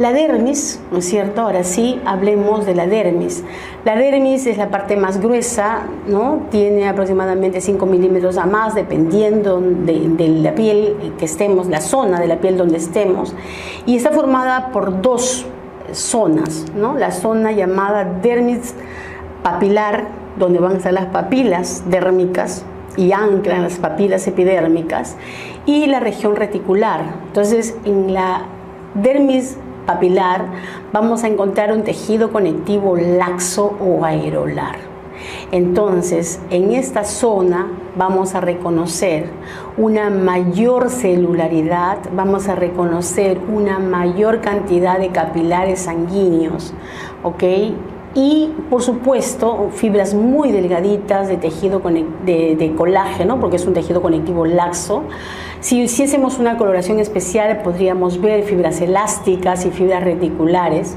La dermis, ¿no es cierto? Ahora sí, hablemos de la dermis. La dermis es la parte más gruesa, ¿no? Tiene aproximadamente 5 milímetros a más, dependiendo de la piel que estemos, la zona de la piel donde estemos, y está formada por dos zonas, ¿no? La zona llamada dermis papilar, donde van a estar las papilas dérmicas y anclan las papilas epidérmicas, y la región reticular. Entonces, en la dermis papilar vamos a encontrar un tejido conectivo laxo o aerolar. Entonces, en esta zona vamos a reconocer una mayor celularidad, vamos a reconocer una mayor cantidad de capilares sanguíneos, ¿ok? Y, por supuesto, fibras muy delgaditas de tejido de colágeno, porque es un tejido conectivo laxo. Si hiciésemos una coloración especial, podríamos ver fibras elásticas y fibras reticulares.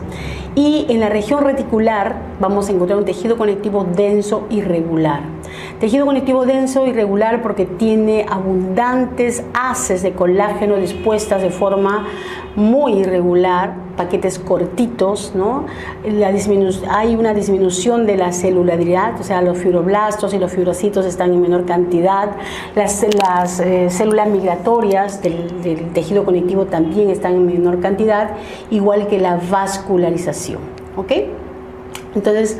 Y en la región reticular vamos a encontrar un tejido conectivo denso y regular. Tejido conectivo denso y regular porque tiene abundantes haces de colágeno dispuestas de forma muy irregular, paquetes cortitos, ¿no? Hay una disminución de la celularidad, o sea, los fibroblastos y los fibrocitos están en menor cantidad, las células migratorias del tejido conectivo también están en menor cantidad, igual que la vascularización, ¿ok? Entonces,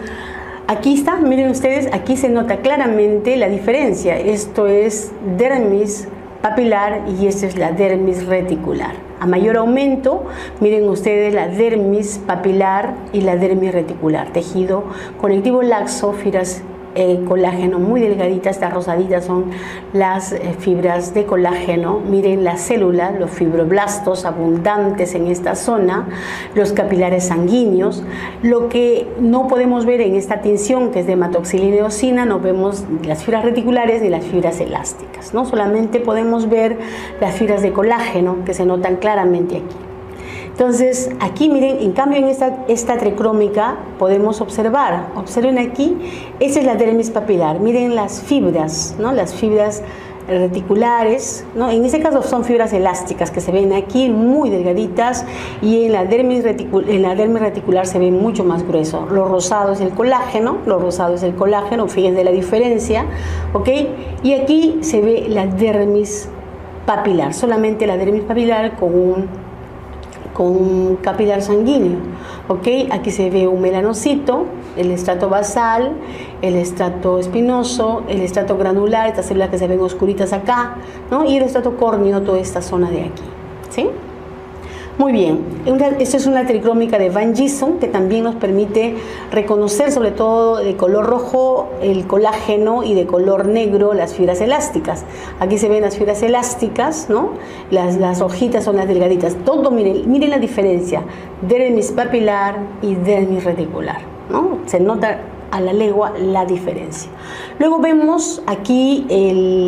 aquí está, miren ustedes, aquí se nota claramente la diferencia. Esto es dermis papilar y esta es la dermis reticular. A mayor aumento, miren ustedes la dermis papilar y la dermis reticular. Tejido conectivo laxo, fibras colágeno muy delgaditas, estas rosaditas son las fibras de colágeno. Miren las células, los fibroblastos abundantes en esta zona, los capilares sanguíneos. Lo que no podemos ver en esta tinción, que es de hematoxilina y eosina, no vemos las fibras reticulares ni las fibras elásticas, ¿no? Solamente podemos ver las fibras de colágeno que se notan claramente aquí. Entonces, aquí miren, en cambio en esta tricrómica podemos observen aquí, esa es la dermis papilar, miren las fibras, ¿no? Las fibras reticulares, ¿no? En este caso son fibras elásticas que se ven aquí muy delgaditas y en la dermis reticular se ve mucho más grueso. Lo rosado es el colágeno, fíjense la diferencia, ¿ok? Y aquí se ve la dermis papilar, solamente la dermis papilar con un capilar sanguíneo, ¿ok? Aquí se ve un melanocito, el estrato basal, el estrato espinoso, el estrato granular, estas células que se ven oscuritas acá, ¿no? Y el estrato córneo, toda esta zona de aquí, ¿sí? Muy bien, esta es una tricrómica de Van Gieson que también nos permite reconocer sobre todo de color rojo el colágeno y de color negro las fibras elásticas. Aquí se ven las fibras elásticas, ¿no? Las hojitas son las delgaditas. Todo, miren la diferencia, dermis papilar y dermis reticular, ¿no? Se nota a la legua la diferencia. Luego vemos aquí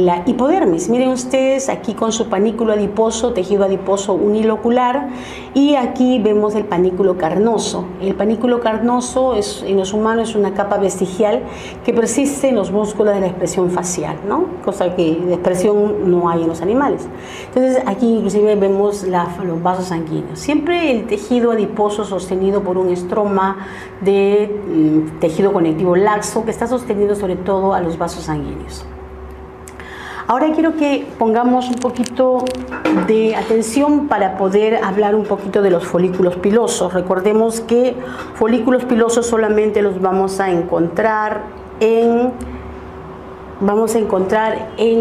la hipodermis, miren ustedes aquí con su panículo adiposo, tejido adiposo unilocular, y aquí vemos el panículo carnoso. El panículo carnoso en los humanos es una capa vestigial que persiste en los músculos de la expresión facial, ¿no? Cosa que de expresión no hay en los animales. Entonces aquí inclusive vemos los vasos sanguíneos. Siempre el tejido adiposo sostenido por un estroma de tejido conectivo laxo que está sostenido sobre todo a los vasos sanguíneos. Ahora quiero que pongamos un poquito de atención para poder hablar un poquito de los folículos pilosos. Recordemos que folículos pilosos solamente los vamos a encontrar en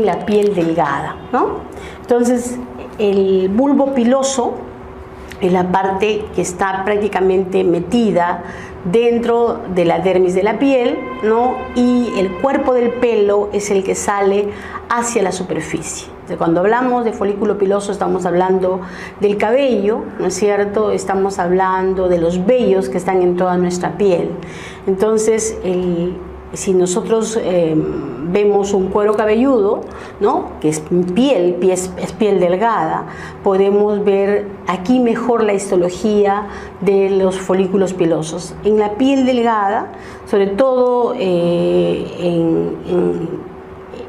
la piel delgada, ¿no? Entonces, el bulbo piloso es la parte que está prácticamente metida dentro de la dermis de la piel, ¿no? Y el cuerpo del pelo es el que sale hacia la superficie. Cuando hablamos de folículo piloso estamos hablando del cabello, ¿no es cierto? Estamos hablando de los vellos que están en toda nuestra piel. Entonces, si nosotros vemos un cuero cabelludo, ¿no? Que es piel delgada, podemos ver aquí mejor la histología de los folículos pilosos. En la piel delgada, sobre todo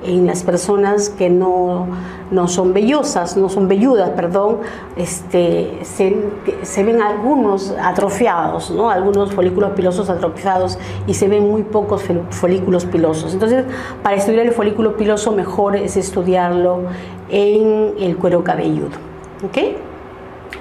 en las personas que no son vellosas, se ven algunos atrofiados, ¿no? Algunos folículos pilosos atrofiados y se ven muy pocos folículos pilosos. Entonces, para estudiar el folículo piloso mejor es estudiarlo en el cuero cabelludo, ¿ok?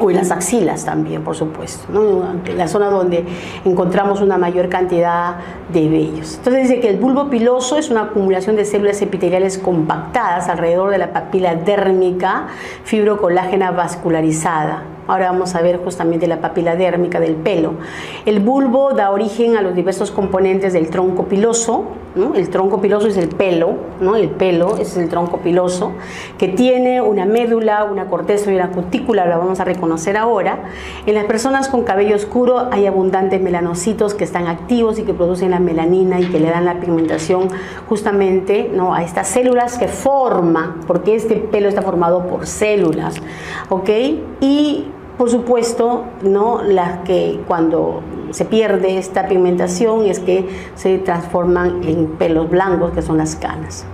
O en las axilas también, por supuesto, ¿no? En la zona donde encontramos una mayor cantidad de vellos. Entonces dice que el bulbo piloso es una acumulación de células epiteliales compactadas alrededor de la papila dérmica fibrocolágena vascularizada. Ahora vamos a ver justamente la papila dérmica del pelo. El bulbo da origen a los diversos componentes del tronco piloso, ¿no? El tronco piloso es el pelo, ¿no? El pelo es el tronco piloso, que tiene una médula, una corteza y una cutícula, la vamos a reconocer ahora. En las personas con cabello oscuro hay abundantes melanocitos que están activos y que producen la melanina y que le dan la pigmentación justamente, ¿no? A estas células que forman, porque este pelo está formado por células, ¿ok? Y Por supuesto, ¿no? Las que cuando se pierde esta pigmentación es que se transforman en pelos blancos, que son las canas.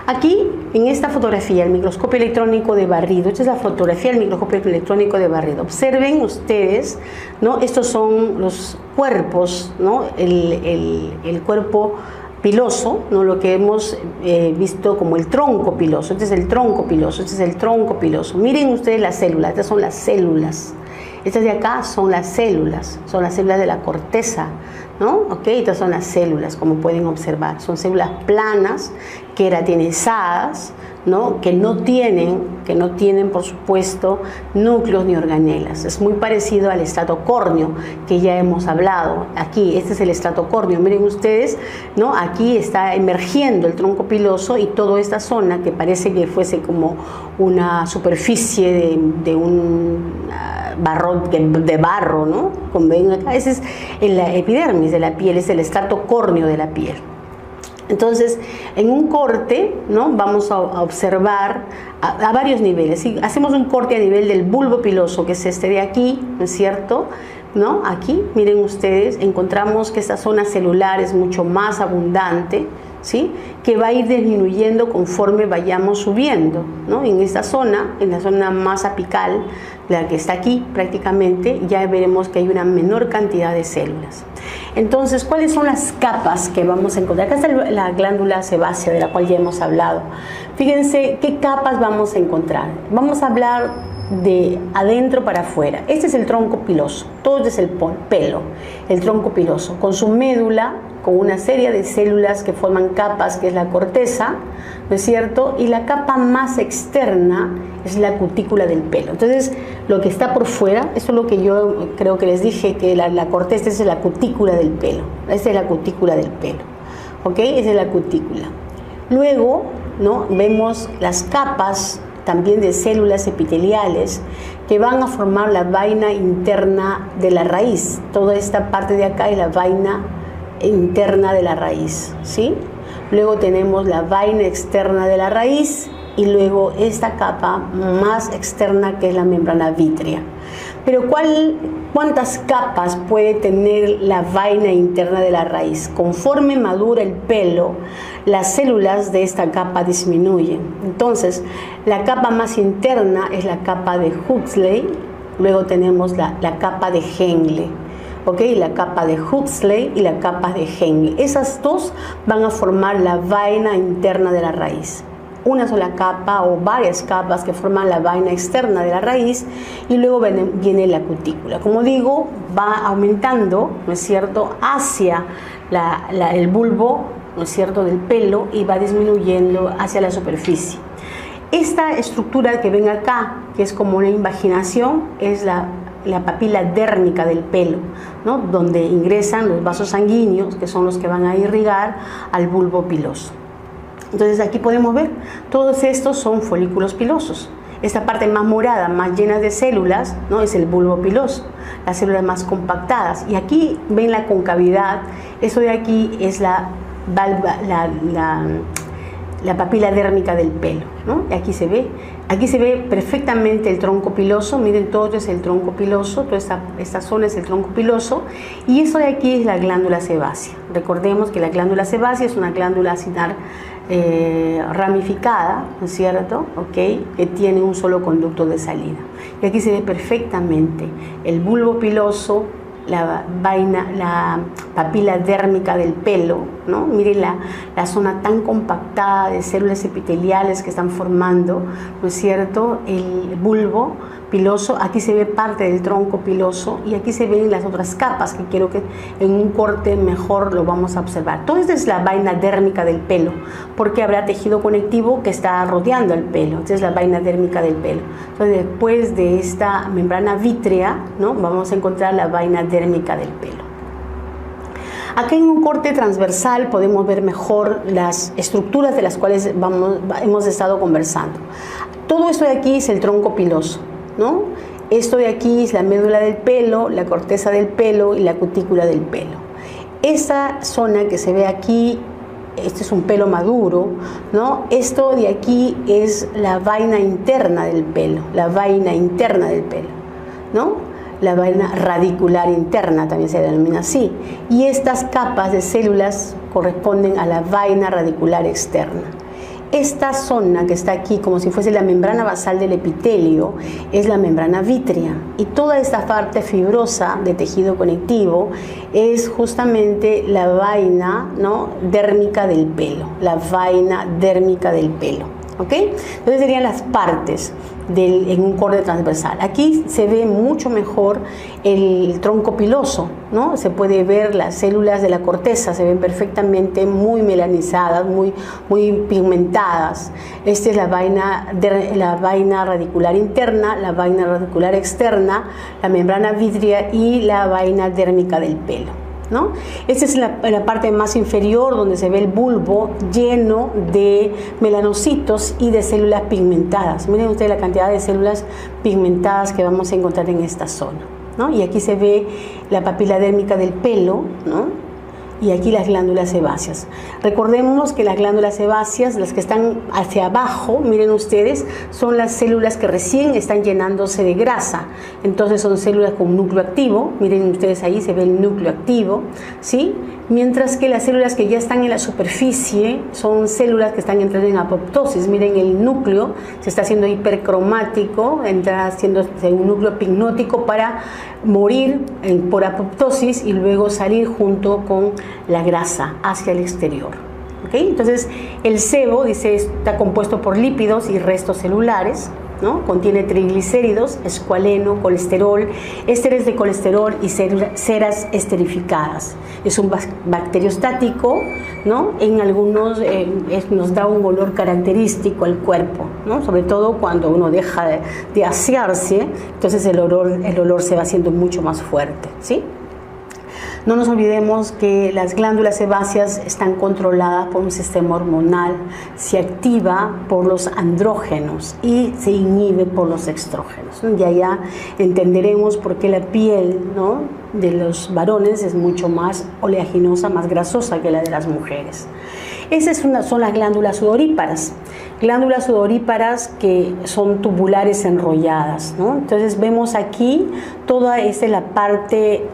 Aquí, en esta fotografía, el microscopio electrónico de barrido, esta es la fotografía del microscopio electrónico de barrido. Observen ustedes, ¿no? Estos son los cuerpos, ¿no? El cuerpo piloso, ¿no? Lo que hemos visto como el tronco piloso. Este es el tronco piloso, este es el tronco piloso. Miren ustedes las células, estas son las células. Estas de acá son las células de la corteza, ¿no? Ok, estas son las células, como pueden observar. Son células planas, queratinizadas, ¿no? Que no tienen, por supuesto, núcleos ni organelas. Es muy parecido al estrato córneo que ya hemos hablado. Aquí, este es el estrato córneo. Miren ustedes, ¿no? Aquí está emergiendo el tronco piloso y toda esta zona que parece que fuese como una superficie de un de barro, ¿no? Como ven acá, ese es la epidermis de la piel, es el estrato córneo de la piel. Entonces, en un corte, ¿no? Vamos a observar a varios niveles. Si hacemos un corte a nivel del bulbo piloso, que es este de aquí, ¿no es cierto? ¿No? Aquí, miren ustedes, encontramos que esta zona celular es mucho más abundante, ¿sí? Que va a ir disminuyendo conforme vayamos subiendo, ¿no? En esta zona, en la zona más apical, la que está aquí prácticamente, ya veremos que hay una menor cantidad de células. Entonces, ¿cuáles son las capas que vamos a encontrar? Acá está la glándula sebácea, de la cual ya hemos hablado. Fíjense qué capas vamos a encontrar. Vamos a hablar de adentro para afuera. Este es el tronco piloso, todo este es el pelo, el tronco piloso, con su médula, con una serie de células que forman capas, que es la corteza, ¿no es cierto? Y la capa más externa es la cutícula del pelo. Entonces, lo que está por fuera, eso es lo que yo creo que les dije, que la corteza es la cutícula del pelo. Esta es la cutícula del pelo, ¿ok? Esa es la cutícula. Luego, ¿no? Vemos las capas también de células epiteliales que van a formar la vaina interna de la raíz. Toda esta parte de acá es la vaina interna de la raíz, ¿sí? Luego tenemos la vaina externa de la raíz y luego esta capa más externa, que es la membrana vítrea. Pero ¿cuántas capas puede tener la vaina interna de la raíz? Conforme madura el pelo, las células de esta capa disminuyen. Entonces, la capa más interna es la capa de Huxley, luego tenemos la capa de Henle. ¿Ok? La capa de Huxley y la capa de Henle. Esas dos van a formar la vaina interna de la raíz. Una sola capa o varias capas que forman la vaina externa de la raíz y luego viene la cutícula. Como digo, va aumentando, ¿no es cierto?, hacia el bulbo, ¿no es cierto?, del pelo y va disminuyendo hacia la superficie. Esta estructura que ven acá, que es como una invaginación, es la papila dérmica del pelo, ¿no? Donde ingresan los vasos sanguíneos, que son los que van a irrigar al bulbo piloso. Entonces aquí podemos ver, todos estos son folículos pilosos. Esta parte más morada, más llena de células, ¿no? Es el bulbo piloso, las células más compactadas. Y aquí ven la concavidad, eso de aquí es la papila dérmica del pelo, ¿no? Y aquí se ve perfectamente el tronco piloso. Miren, todo esto es el tronco piloso, toda esta zona es el tronco piloso, y eso de aquí es la glándula sebácea. Recordemos que la glándula sebácea es una glándula acinar ramificada, ¿no es cierto?, ¿okay?, que tiene un solo conducto de salida. Y aquí se ve perfectamente el bulbo piloso, la papila dérmica del pelo, ¿no? Miren la zona tan compactada de células epiteliales que están formando, ¿no es cierto?, el bulbo piloso. Aquí se ve parte del tronco piloso y aquí se ven las otras capas, que quiero que en un corte mejor lo vamos a observar. Toda esta es la vaina dérmica del pelo, porque habrá tejido conectivo que está rodeando el pelo. Esta es la vaina dérmica del pelo. Entonces, después de esta membrana vítrea, ¿no?, vamos a encontrar la vaina dérmica del pelo. Aquí en un corte transversal podemos ver mejor las estructuras de las cuales hemos estado conversando. Todo esto de aquí es el tronco piloso, ¿no? Esto de aquí es la médula del pelo, la corteza del pelo y la cutícula del pelo. Esta zona que se ve aquí, este es un pelo maduro, ¿no? Esto de aquí es la vaina interna del pelo, la vaina interna del pelo, ¿no? La vaina radicular interna también se denomina así. Y estas capas de células corresponden a la vaina radicular externa. Esta zona que está aquí, como si fuese la membrana basal del epitelio, es la membrana vítrea. Y toda esta parte fibrosa de tejido conectivo es justamente la vaina, ¿no?, dérmica del pelo. La vaina dérmica del pelo. ¿Ok? Entonces serían las partes en un corde transversal. Aquí se ve mucho mejor el tronco piloso, ¿no? Se puede ver las células de la corteza, se ven perfectamente muy melanizadas, muy pigmentadas. Esta es la vaina radicular interna, la vaina radicular externa, la membrana vítrea y la vaina dérmica del pelo, ¿no? Esta es la parte más inferior, donde se ve el bulbo lleno de melanocitos y de células pigmentadas. Miren ustedes la cantidad de células pigmentadas que vamos a encontrar en esta zona, ¿no? Y aquí se ve la papila dérmica del pelo, ¿no? Y aquí las glándulas sebáceas. Recordemos que las glándulas sebáceas, las que están hacia abajo, miren ustedes, son las células que recién están llenándose de grasa. Entonces son células con núcleo activo. Miren ustedes ahí, se ve el núcleo activo, ¿sí? Mientras que las células que ya están en la superficie son células que están entrando en apoptosis. Miren, el núcleo se está haciendo hipercromático, entra haciendo un núcleo pignótico para morir por apoptosis y luego salir junto con la grasa hacia el exterior. ¿Okay? Entonces, el sebo, dice, está compuesto por lípidos y restos celulares, ¿no? Contiene triglicéridos, escualeno, colesterol, ésteres de colesterol y ceras esterificadas. Es un bacteriostático, ¿no? En algunos nos da un olor característico al cuerpo, ¿no? Sobre todo cuando uno deja de asearse, entonces el olor se va haciendo mucho más fuerte, ¿sí? No nos olvidemos que las glándulas sebáceas están controladas por un sistema hormonal, se activa por los andrógenos y se inhibe por los estrógenos. Y allá entenderemos por qué la piel, ¿no?, de los varones es mucho más oleaginosa, más grasosa que la de las mujeres. Esas son las glándulas sudoríparas. Glándulas sudoríparas que son tubulares enrolladas, ¿no? Entonces vemos aquí toda esta es la parte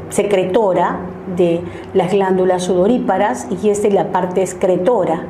secretora de las glándulas sudoríparas y esta es la parte excretora.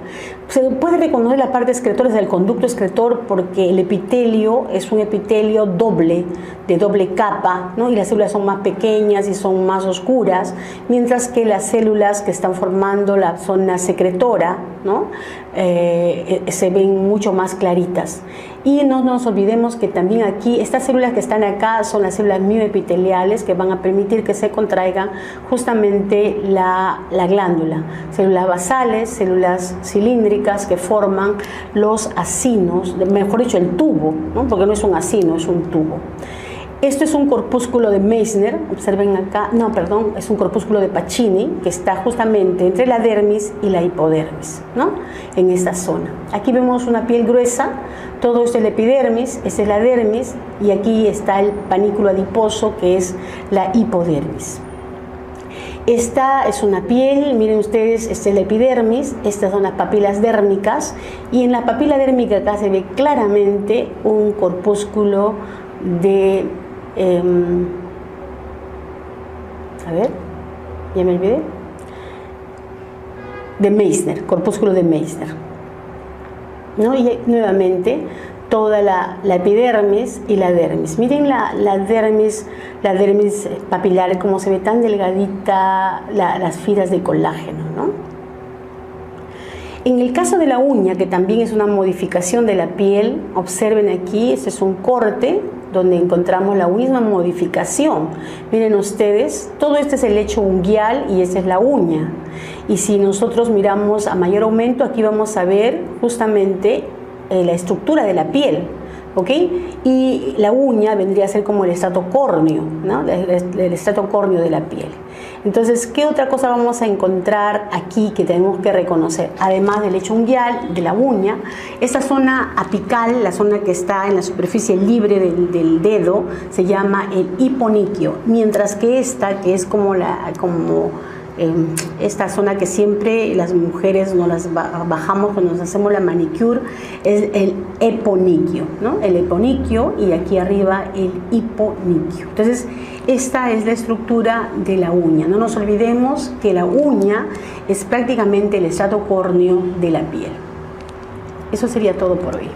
Se puede reconocer la parte excretora desde el conducto excretor porque el epitelio es un epitelio doble, de doble capa, ¿no? Y las células son más pequeñas y son más oscuras, mientras que las células que están formando la zona secretora, ¿no?, se ven mucho más claritas. Y no nos olvidemos que también aquí, estas células que están acá son las células mioepiteliales que van a permitir que se contraiga justamente la glándula. Células basales, células cilíndricas que forman los acinos, mejor dicho el tubo, ¿no?, porque no es un acino, es un tubo. Esto es un corpúsculo de Meissner, observen acá, no, perdón, es un corpúsculo de Pacini que está justamente entre la dermis y la hipodermis, ¿no?, en esta zona. Aquí vemos una piel gruesa, todo esto es la epidermis, esta es la dermis y aquí está el panículo adiposo que es la hipodermis. Esta es una piel, miren ustedes, esta es la epidermis, estas son las papilas dérmicas y en la papila dérmica acá se ve claramente un corpúsculo de a ver, ya me olvidé, de Meissner, corpúsculo de Meissner, ¿no? Y nuevamente toda la epidermis y la dermis. Miren la dermis papilar, como se ve tan delgadita las fibras de colágeno, ¿no? En el caso de la uña, que también es una modificación de la piel, observen aquí, este es un corte donde encontramos la misma modificación. Miren ustedes, todo este es el lecho unguial y esta es la uña. Y si nosotros miramos a mayor aumento, aquí vamos a ver justamente la estructura de la piel, ¿ok? Y la uña vendría a ser como el estrato córneo, ¿no?, el estrato córneo de la piel. Entonces, ¿qué otra cosa vamos a encontrar aquí que tenemos que reconocer? Además del lecho unguial, de la uña, esta zona apical, la zona que está en la superficie libre del dedo, se llama el hiponiquio, mientras que esta, que es como esta zona que siempre las mujeres nos las bajamos cuando nos hacemos la manicure, es el eponiquio, ¿no? El eponiquio y aquí arriba el hiponiquio. Entonces, esta es la estructura de la uña. No nos olvidemos que la uña es prácticamente el estrato córneo de la piel. Eso sería todo por hoy.